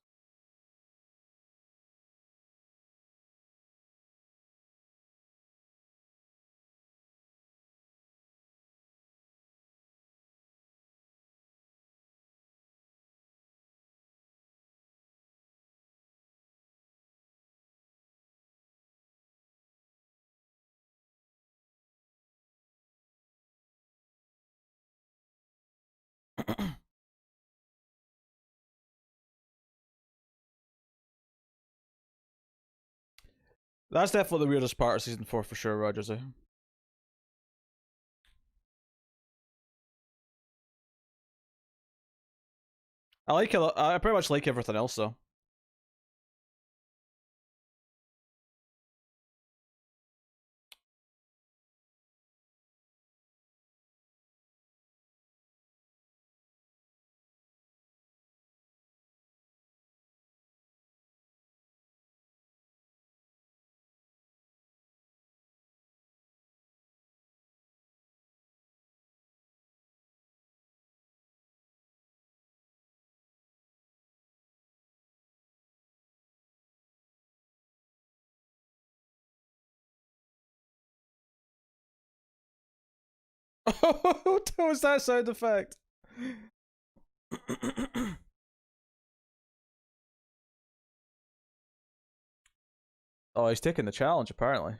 That's definitely the weirdest part of season 4 for sure, Rogers. I like it. I pretty much like everything else though. What was that sound effect? Oh, he's taking the challenge apparently.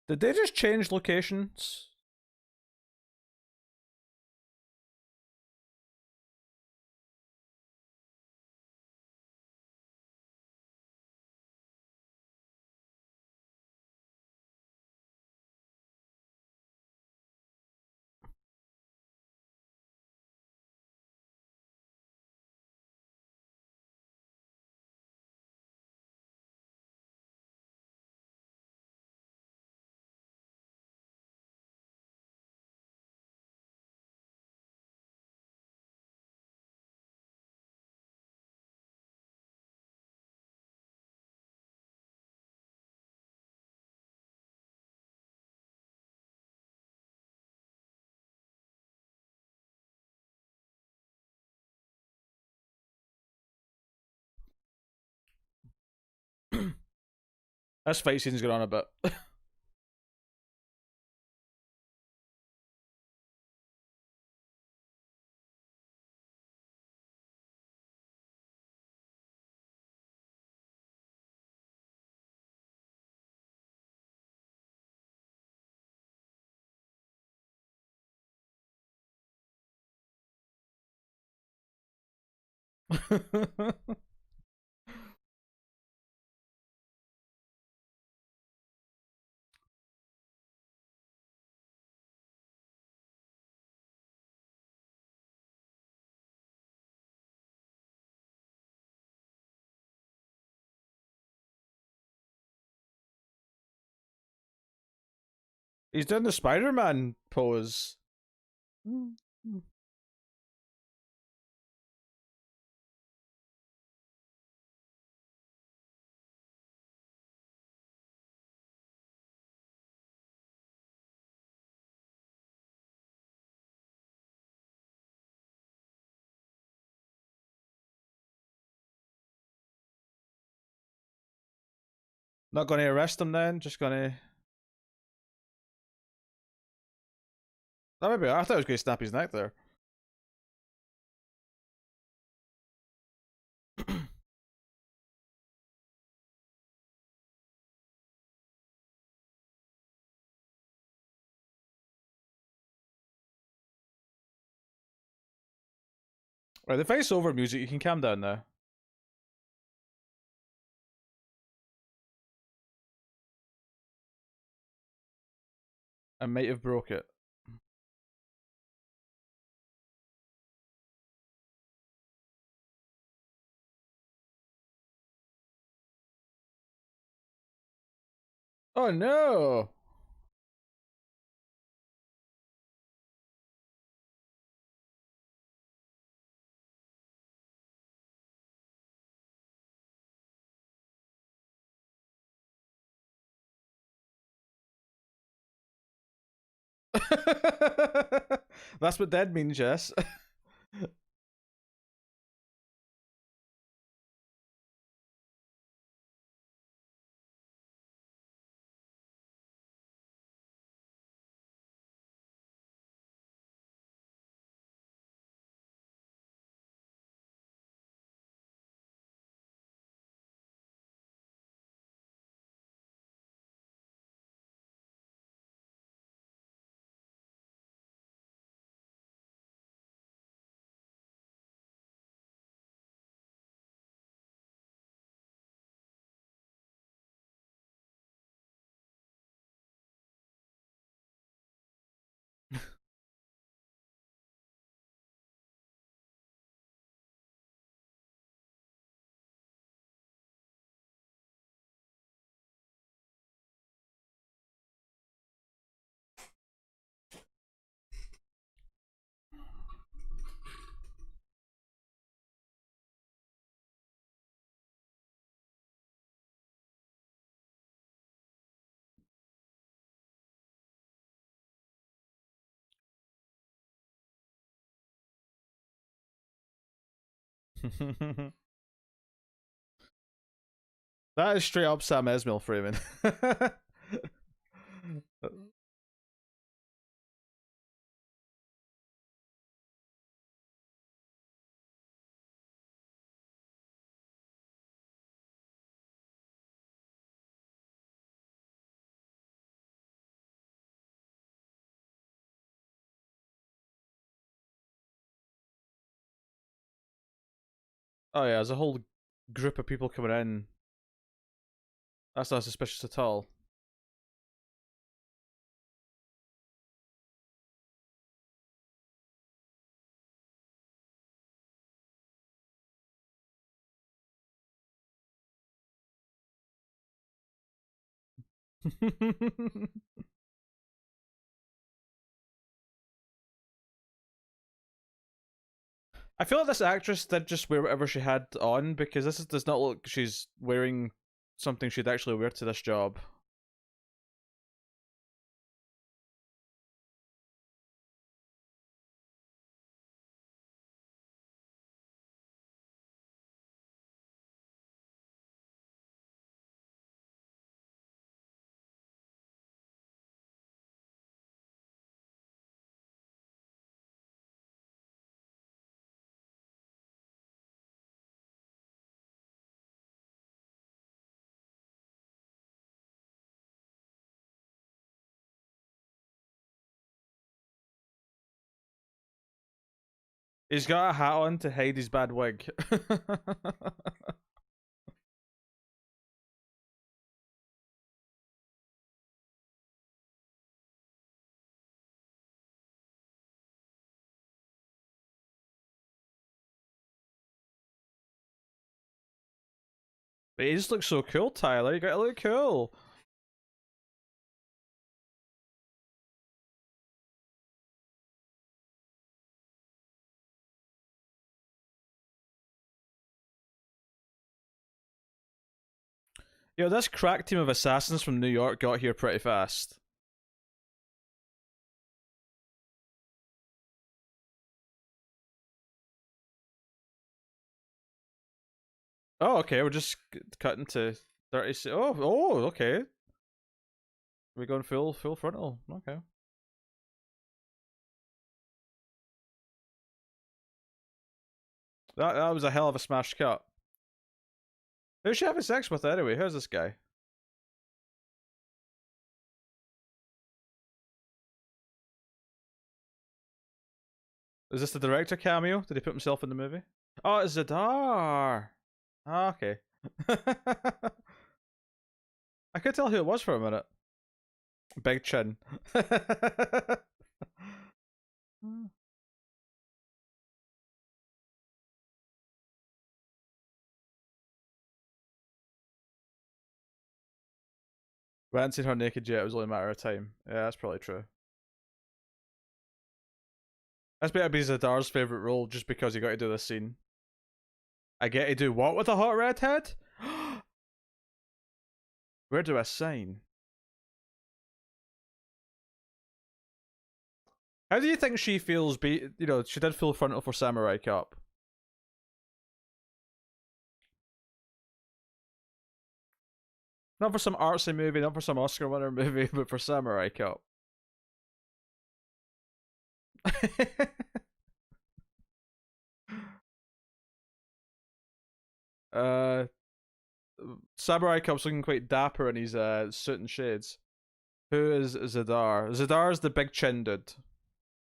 Did they just change locations? This fight scene's going on a bit. He's doing the Spider-Man pose. Not going to arrest him then. Just going to. That might be. I thought I was going to snap his neck there. Right, the face over music. You can calm down now. I might have broke it. Oh no! That's what dead means, yes. That is straight up Sam Esmail framing. Oh yeah, there's a whole group of people coming in. That's not suspicious at all. I feel like this actress did just wear whatever she had on because does not look she's wearing something she'd actually wear to this job. He's got a hat on to hide his bad wig. But he just looks so cool, Tyler. You gotta look cool. Yo, this crack team of assassins from New York got here pretty fast. Oh, okay. We're just cutting to 30. Oh, okay. We're going full frontal. Okay. That was a hell of a smash cut. Who's she having sex with anyway? Who's this guy? Is this the director cameo? Did he put himself in the movie? Oh, it's Zadar. Oh, okay. I could tell who it was for a minute. Big chin. We hadn't seen her naked yet. It was only a matter of time. Yeah, that's probably true. That's better be Zadar's favorite role just because he got to do this scene. I get to do what with a hot redhead? Where do I sign? How do you think she feels? She did full frontal for Samurai Cop. Not for some artsy movie, not for some Oscar winner movie, but for Samurai Cop. uh, Samurai Cop's looking quite dapper in his suit and shades. Who is Zadar? Zadar's the big chin dude.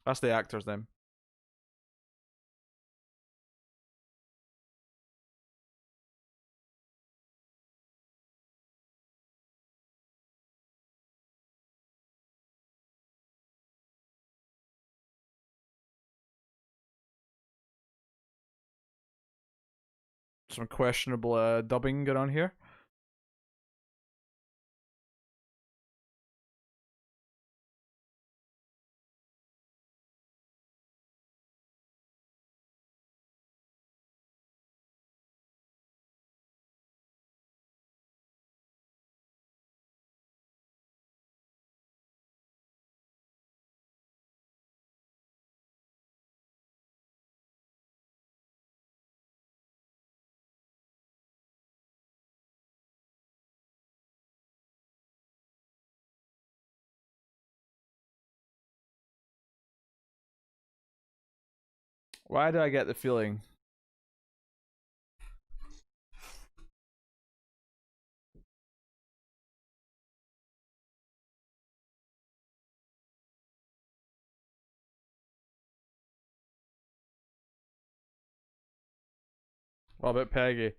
That's the actor's name. Some questionable dubbing going on here. Why do I get the feeling? What about Peggy?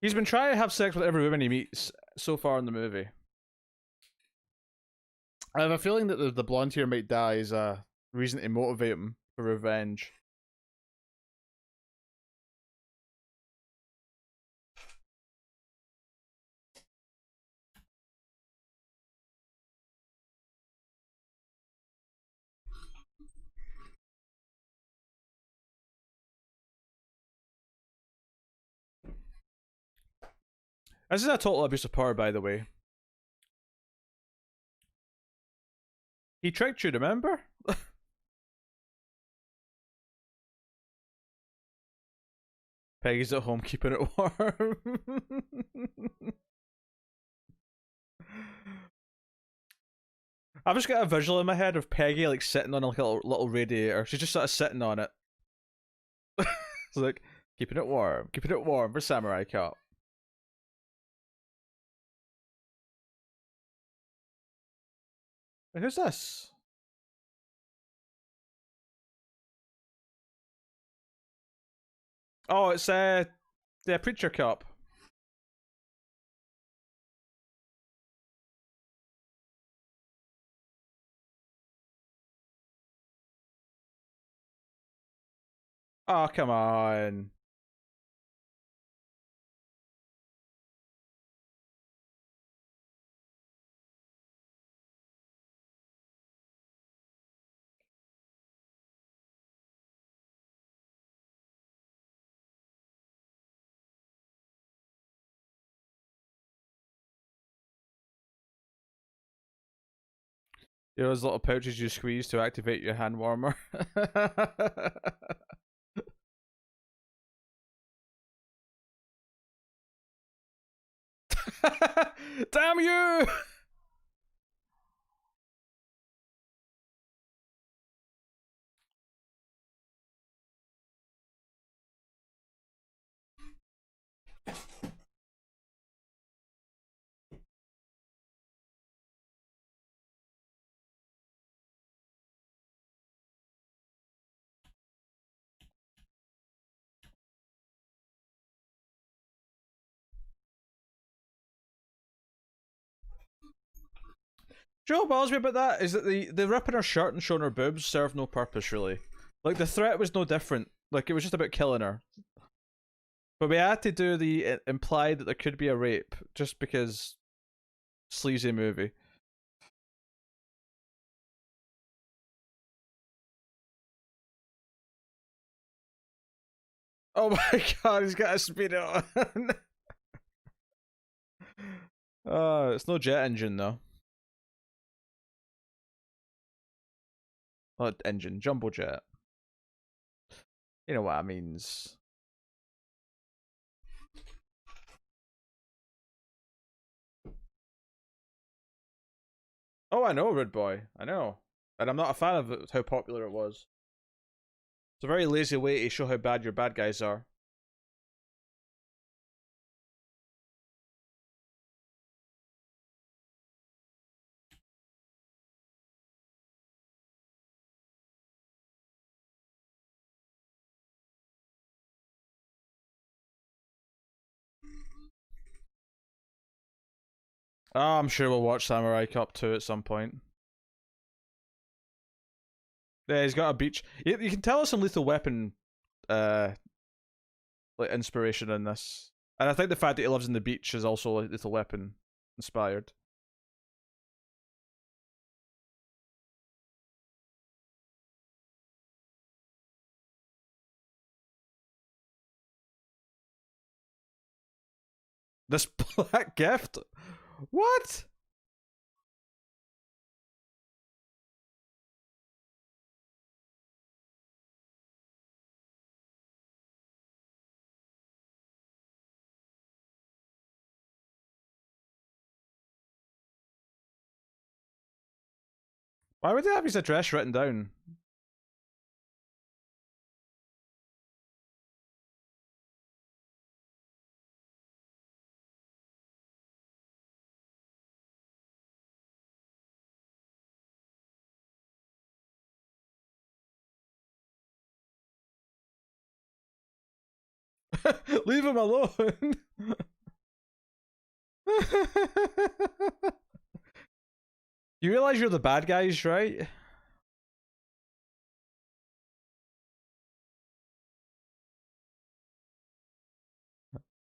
He's been trying to have sex with every woman he meets so far in the movie. I have a feeling that the blonde here might die is a reason to motivate him for revenge. This is a total abuse of power, by the way. He tricked you, remember? Peggy's at home keeping it warm. I've just got a visual in my head of Peggy like sitting on a little radiator. She's just sort of sitting on it. It's like, keeping it warm for Samurai Cop. Wait, who's this? Oh, it's the Preacher Cup. Oh, come on. You know those little pouches you squeeze to activate your hand warmer? Damn you! Do you know what bothers me about that? Is that the ripping her shirt and showing her boobs served no purpose, really. Like, the threat was no different. Like, it was just about killing her. But we had to do the implied that there could be a rape, just because sleazy movie. Oh my god, he's got a speedo on. It's no jet engine, though. Not engine, jumbo jet. You know what that means. Oh, I know, Rude Boy. I know. And I'm not a fan of it, how popular it was. It's a very lazy way to show how bad your bad guys are. Oh, I'm sure we'll watch Samurai Cop 2 at some point. Yeah, he's got a beach. You can tell us some Lethal Weapon uh, like inspiration in this. And I think the fact that he lives in the beach is also like Lethal Weapon inspired. This black gift? What? Why would he have his address written down? Leave him alone. You realize you're the bad guys, right?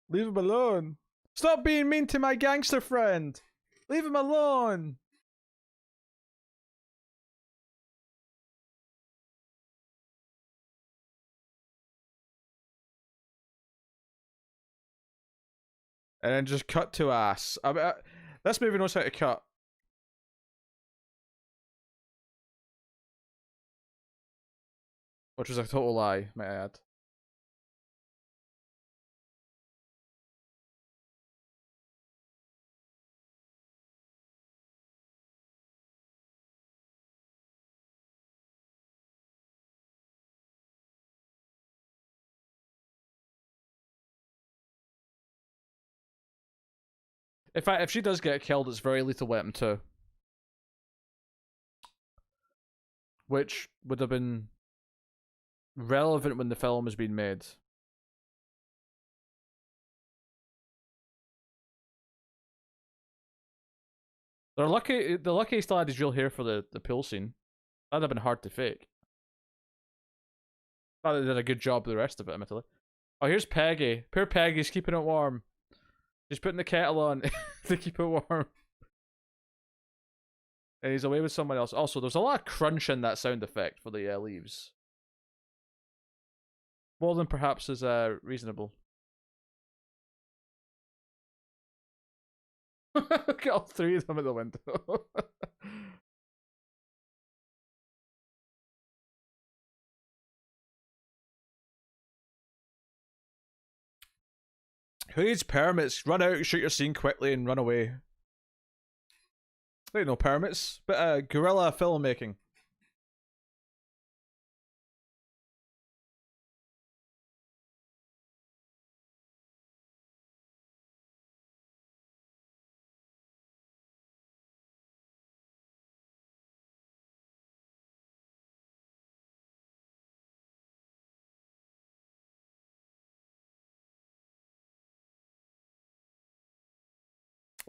Leave him alone. Stop being mean to my gangster friend. Leave him alone. And then just cut to ass. This movie knows how to cut. Which was a total lie, might I add. In fact, if she does get killed, it's very Lethal Weapon 2. Which would have been relevant when the film was being made. They're lucky. The lucky he still had his real hair for the pool scene. That'd have been hard to fake. Thought they did a good job with the rest of it, admittedly. Oh, here's Peggy. Poor Peggy's keeping it warm. She's putting the kettle on to keep it warm. And he's away with someone else. Also, there's a lot of crunch in that sound effect for the leaves. More than perhaps is reasonable. Look at all three of them at the window. Who needs permits? Run out, shoot your scene quickly, and run away. There ain't no permits, but guerrilla filmmaking.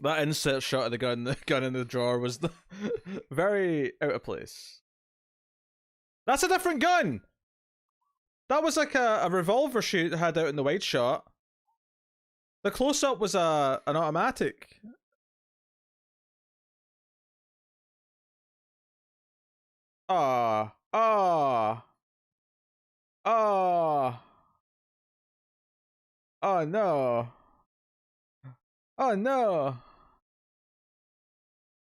That insert shot of the gun in the drawer was very out of place. That's a different gun. That was like a revolver she had out in the wide shot. The close up was an automatic. Ah, ah, ah, oh no, oh no.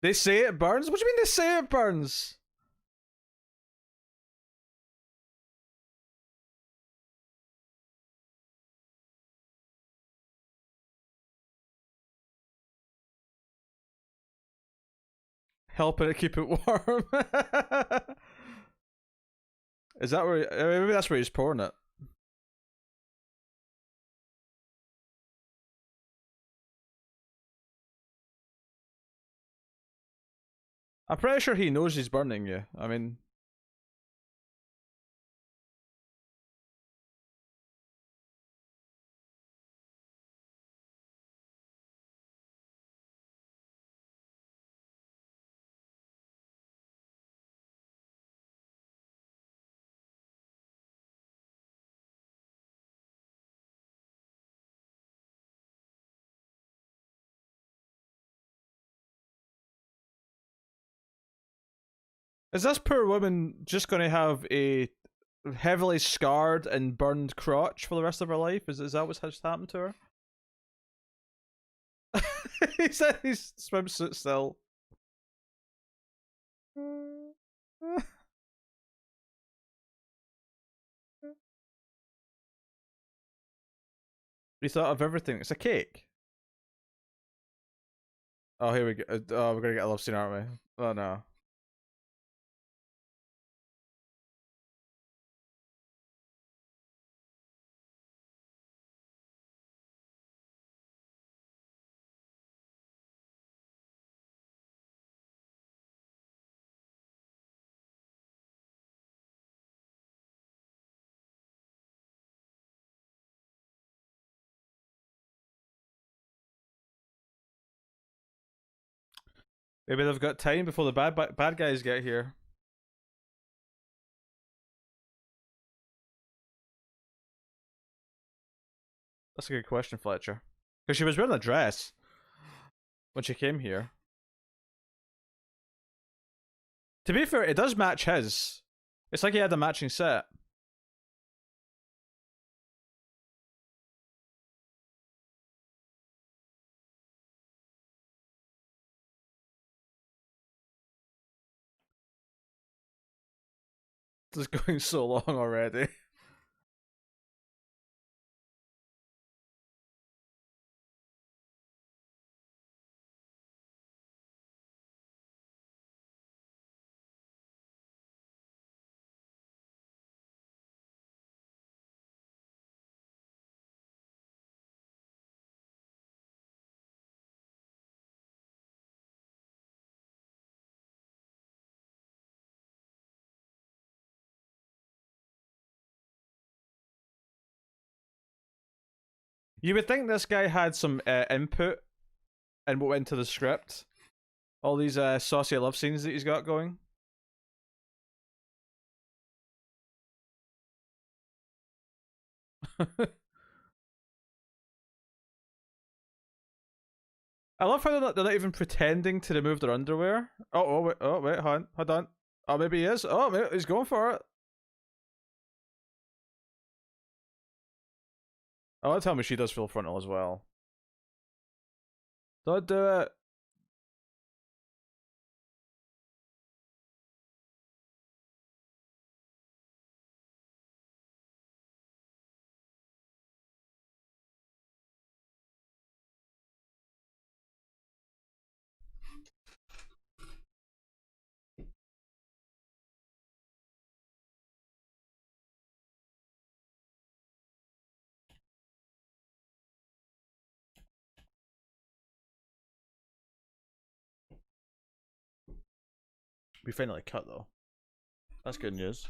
They say it burns? What do you mean they say it burns? Helping it keep it warm. Is that where? Maybe that's where he's pouring it. I'm pretty sure he knows he's burning you. I mean, is this poor woman just going to have a heavily scarred and burned crotch for the rest of her life? Is that what's just happened to her? He said his swimsuit still. We thought of everything. It's a cake. Oh, here we go. Oh, we're gonna get a love scene, aren't we? Oh no. Maybe they've got time before the bad guys get here. That's a good question, Fletcher. Because she was wearing a dress when she came here. To be fair, it does match his. It's like he had a matching set. This is going so long already. You would think this guy had some input in what went into the script. All these saucy love scenes that he's got going. I love how they're not even pretending to remove their underwear. Oh wait, hold on. Oh, maybe he is. Oh, maybe he's going for it. Oh, tell me she does full frontal as well. Don't do it. We finally cut though. That's good news.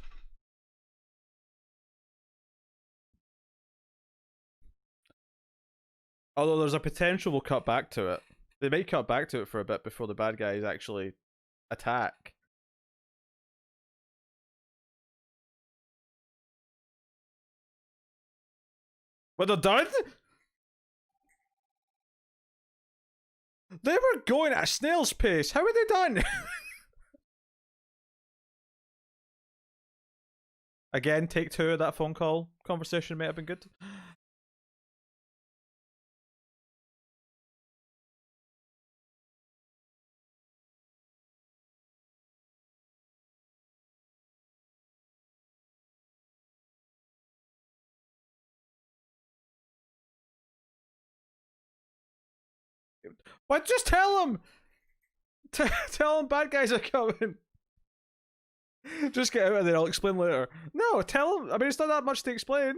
Although there's a potential we'll cut back to it. They may cut back to it for a bit before the bad guys actually attack. But they're done? They were going at a snail's pace. How are they done? Again, take two of that phone call. Conversation may have been good. But just tell them! Tell them bad guys are coming. Just get out of there, I'll explain later. No, tell them. I mean, it's not that much to explain.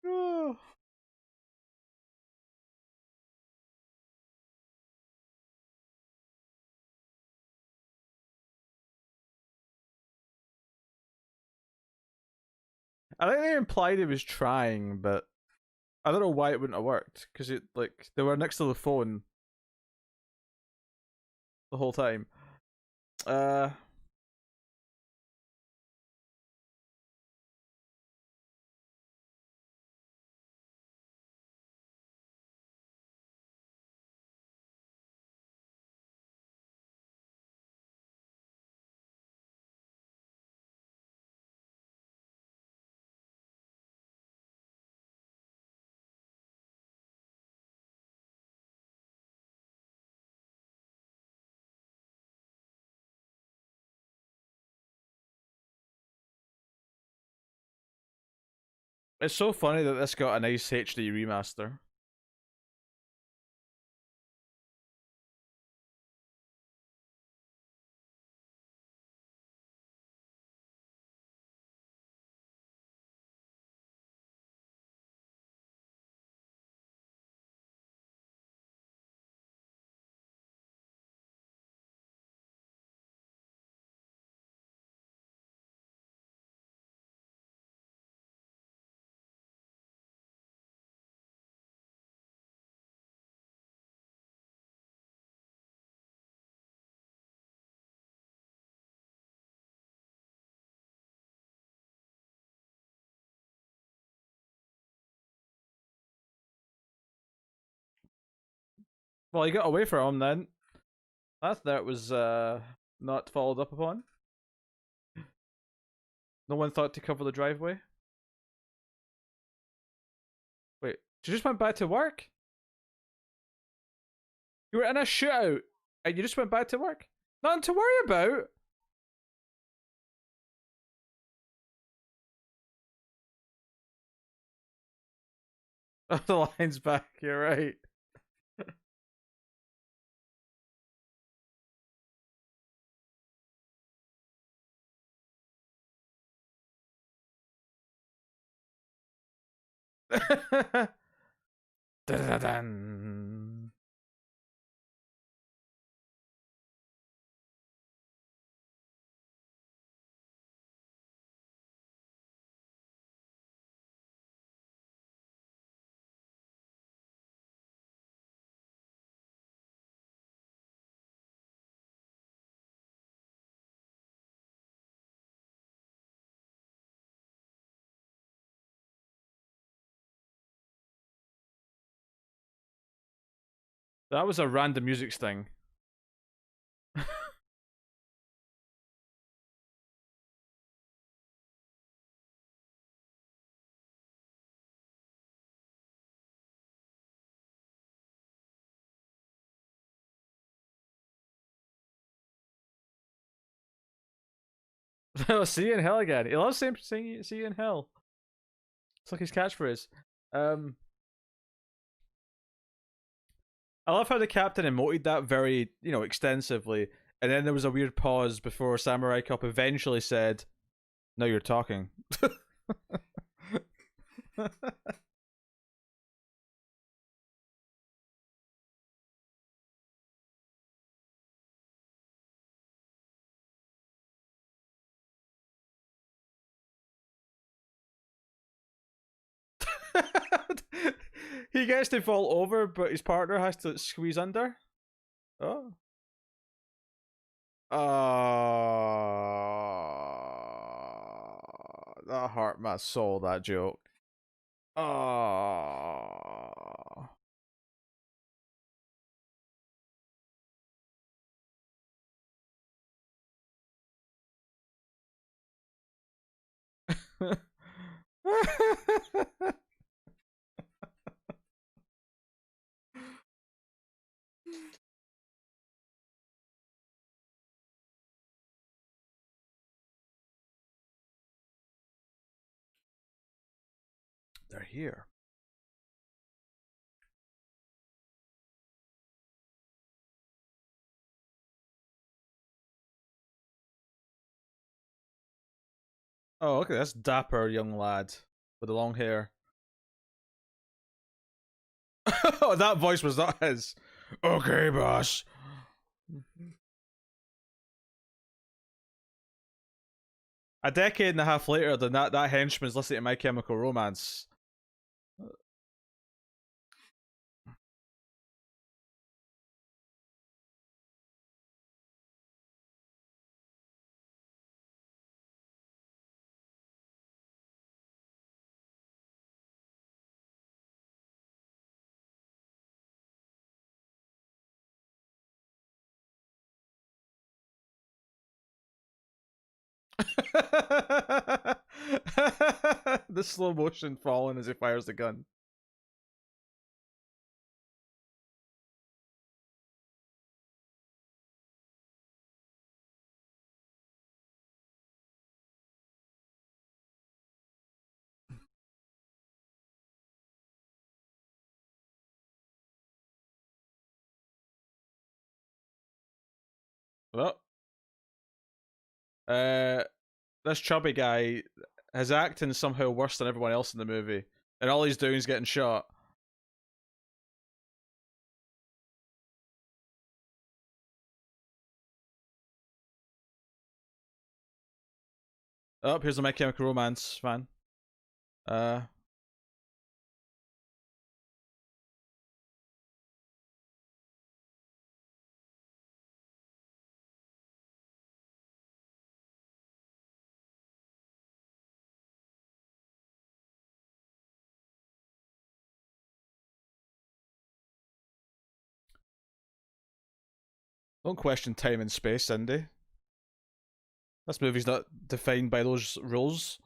Oh. I think they implied he was trying, but I don't know why it wouldn't have worked. Because it like they were next to the phone the whole time. Uh, it's so funny that this got a nice HD remaster. Well, you got away from him then. That was not followed up upon. No one thought to cover the driveway. Wait, you just went back to work? You were in a shootout and you just went back to work? Nothing to worry about. Oh, the line's back. You're right. Dun-dun-dun. That was a random music sting. See you in hell again. He loves saying see you in hell. It's like his catchphrase. Um, I love how the captain emoted that very, extensively, and then there was a weird pause before Samurai Cop eventually said, "Now you're talking." He gets to fall over, but his partner has to squeeze under. Oh. That hurt my soul, that joke. Oh. They're here. Oh, okay, that's dapper young lad with the long hair. Oh, that voice was not his. Okay, boss. A decade and a half later, than that henchman's listening to My Chemical Romance. The slow motion falling as he fires the gun. Well, uh, this chubby guy, his acting is somehow worse than everyone else in the movie, and all he's doing is getting shot. Oh, here's a My Chemical Romance fan. Uh, don't question time and space, Cindy. This movie's not defined by those rules.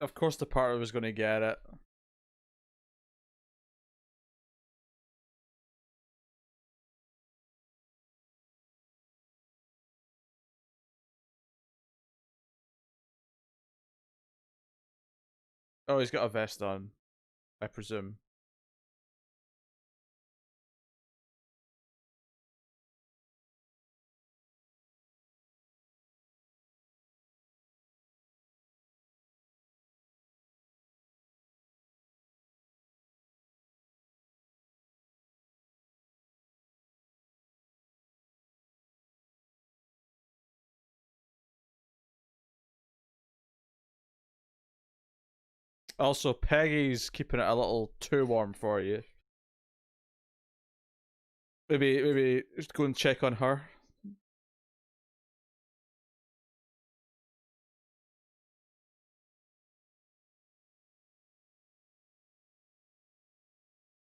Of course, the partner was going to get it. Oh, he's got a vest on, I presume. Also, Peggy's keeping it a little too warm for you. Maybe just go and check on her.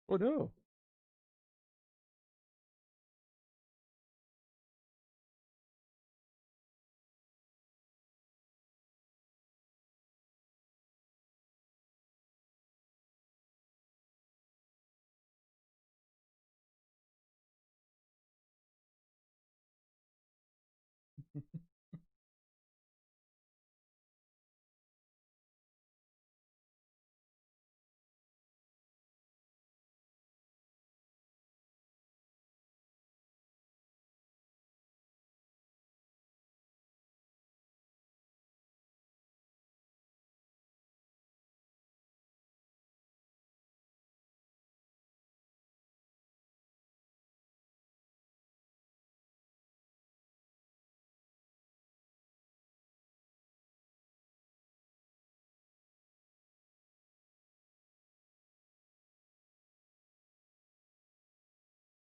Oh no.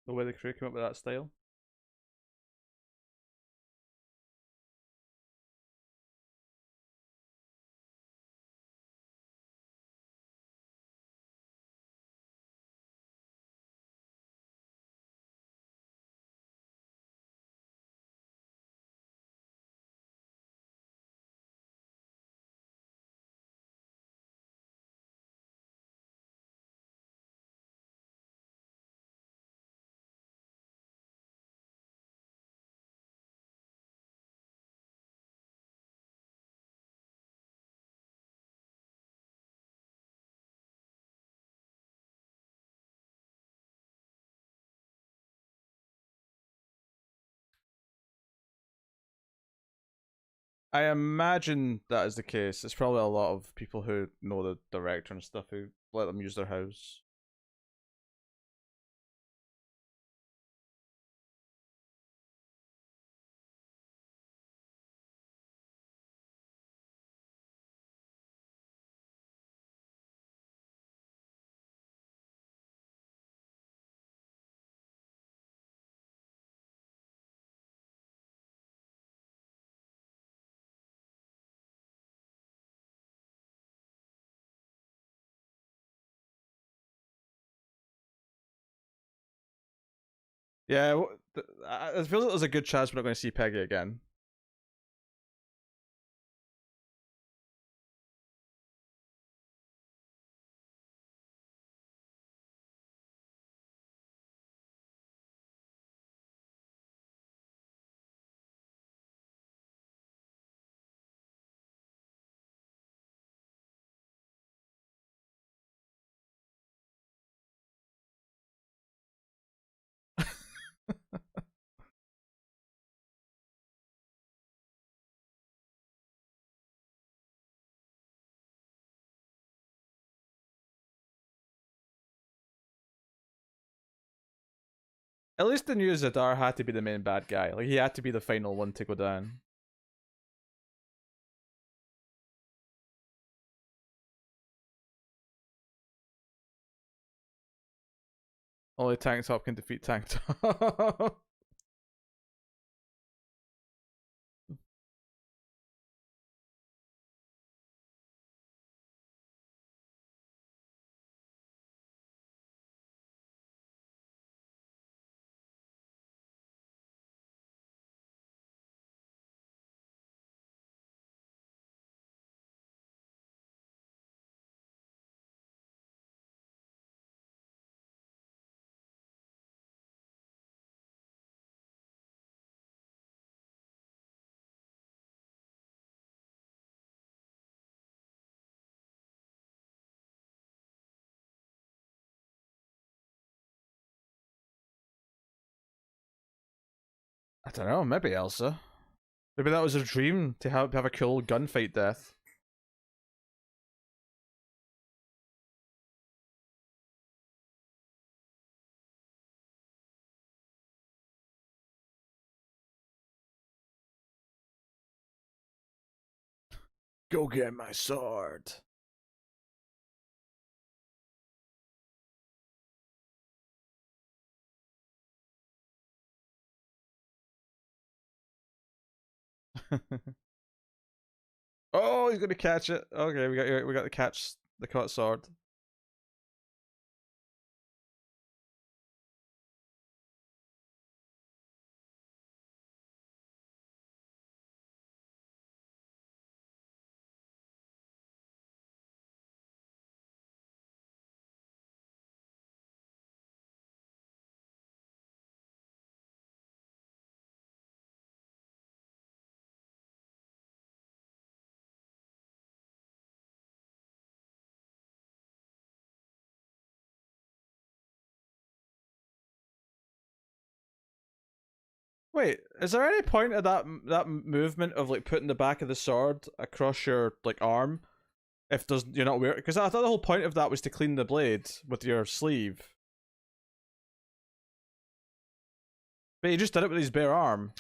The way the crew came up with that style. I imagine that is the case. It's probably a lot of people who know the director and stuff who let them use their house. Yeah, I feel like there's a good chance we're not going to see Peggy again. At least the news Zadar had to be the main bad guy. Like he had to be the final one to go down. Only Tank Top can defeat Tank Top. I don't know, maybe Elsa. Maybe that was a dream to have a cool gunfight death. Go get my sword. Oh, he's gonna catch it. Okay, we got to catch the caught sword. Wait, is there any point of that movement of like putting the back of the sword across your like arm if there's you're not wearing? Because I thought the whole point of that was to clean the blade with your sleeve. But he just did it with his bare arm.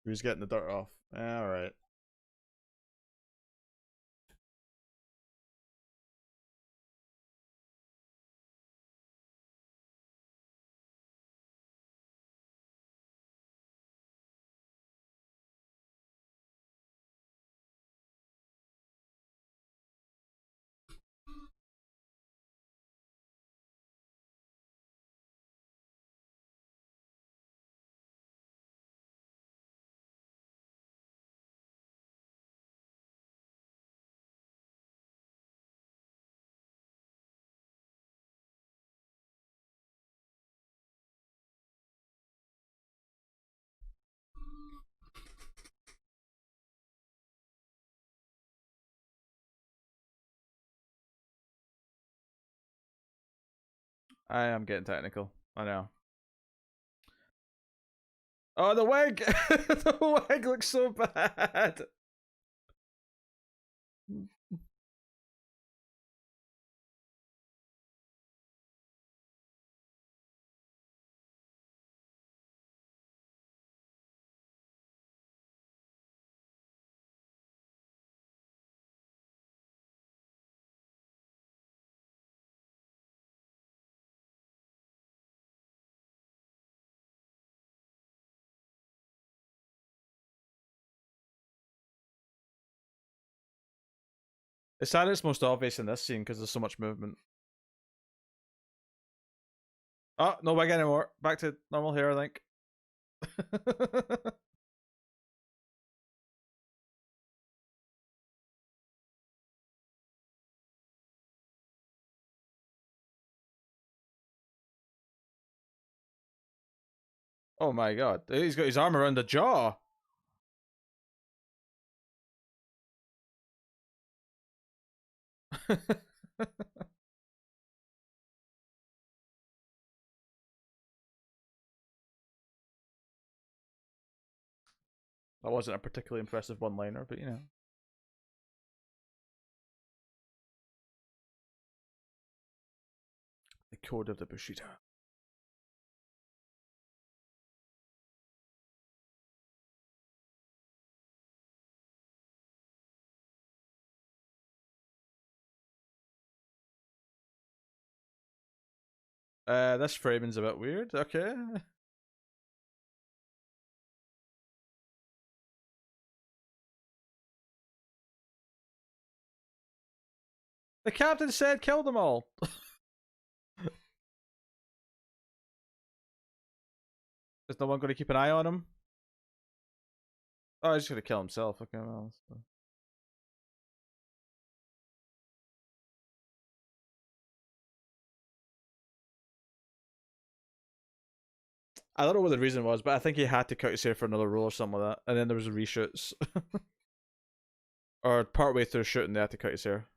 Who's getting the dirt off? All right. I am getting technical. I know. Oh, the wig! The wig looks so bad. It's sad it's most obvious in this scene because there's so much movement. Oh, no wig anymore. Back to normal hair, I think. Oh my god. He's got his arm around the jaw. That wasn't a particularly impressive one liner, but you know. The code of the Bushido. This framing's a bit weird. Okay. The captain said kill them all. Is no one going to keep an eye on him? Oh, he's just going to kill himself. Okay, well. I don't know what the reason was, but I think he had to cut his hair for another role or something like that. And then there was reshoots. Or partway through shooting, they had to cut his hair.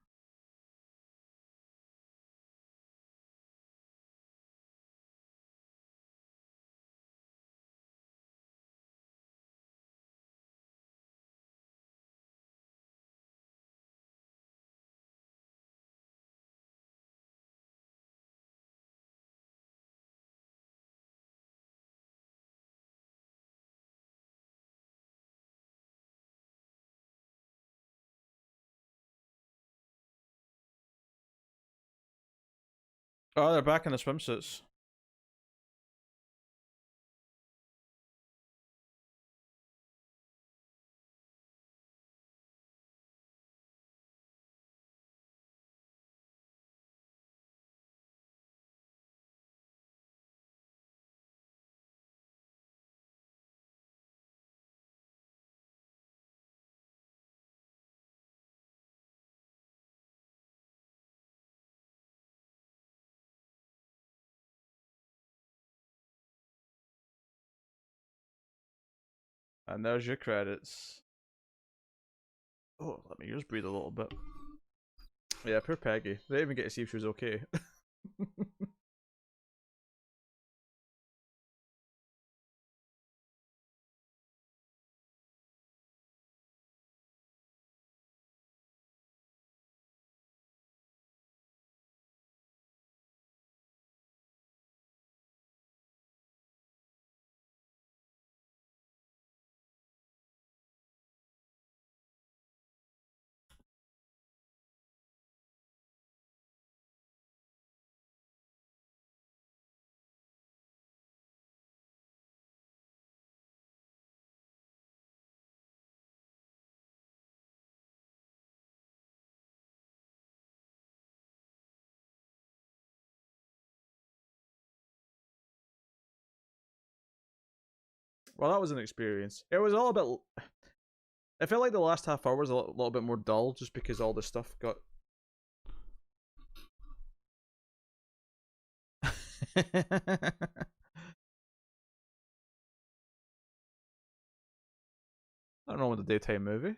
Oh, they're back in the swimsuits. And there's your credits. Oh, let me just breathe a little bit. Yeah, poor Peggy. They didn't even get to see if she was okay. Well, that was an experience. It was all a bit. I felt like the last half hour was a little bit more dull just because all the stuff got. I don't know, with the daytime movie.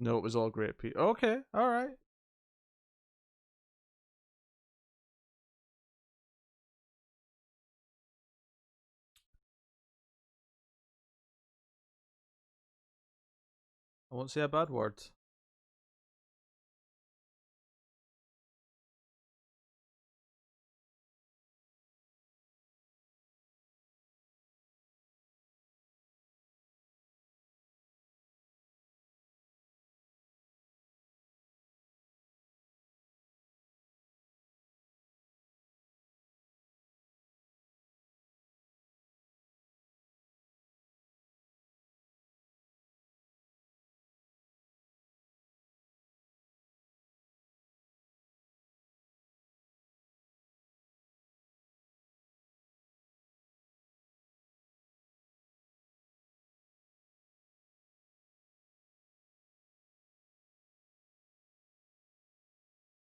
No, it was all great. Okay, all right. I won't say a bad word.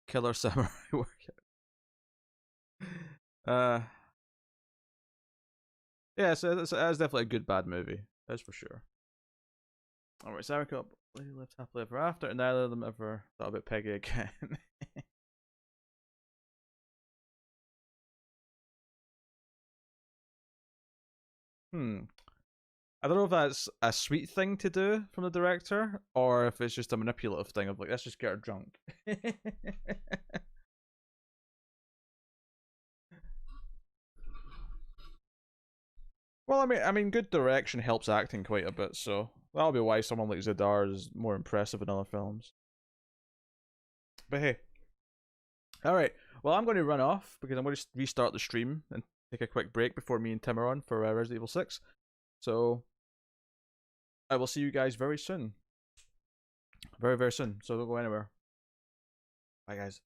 Killer Samurai workout. Uh, yeah, so that's definitely a good bad movie. That's for sure. All right, Samurai Cup. Lady lived happily ever after, and neither of them ever thought about Peggy again. Hmm. I don't know if that's a sweet thing to do from the director, or if it's just a manipulative thing of like, let's just get her drunk. Well, I mean, good direction helps acting quite a bit, so that'll be why someone like Zadar is more impressive in other films. But hey, all right. Well, I'm going to run off because I'm going to restart the stream and take a quick break before me and Tim are on for Resident Evil 6. So I will see you guys very soon, very very soon. So don't go anywhere. Bye, guys.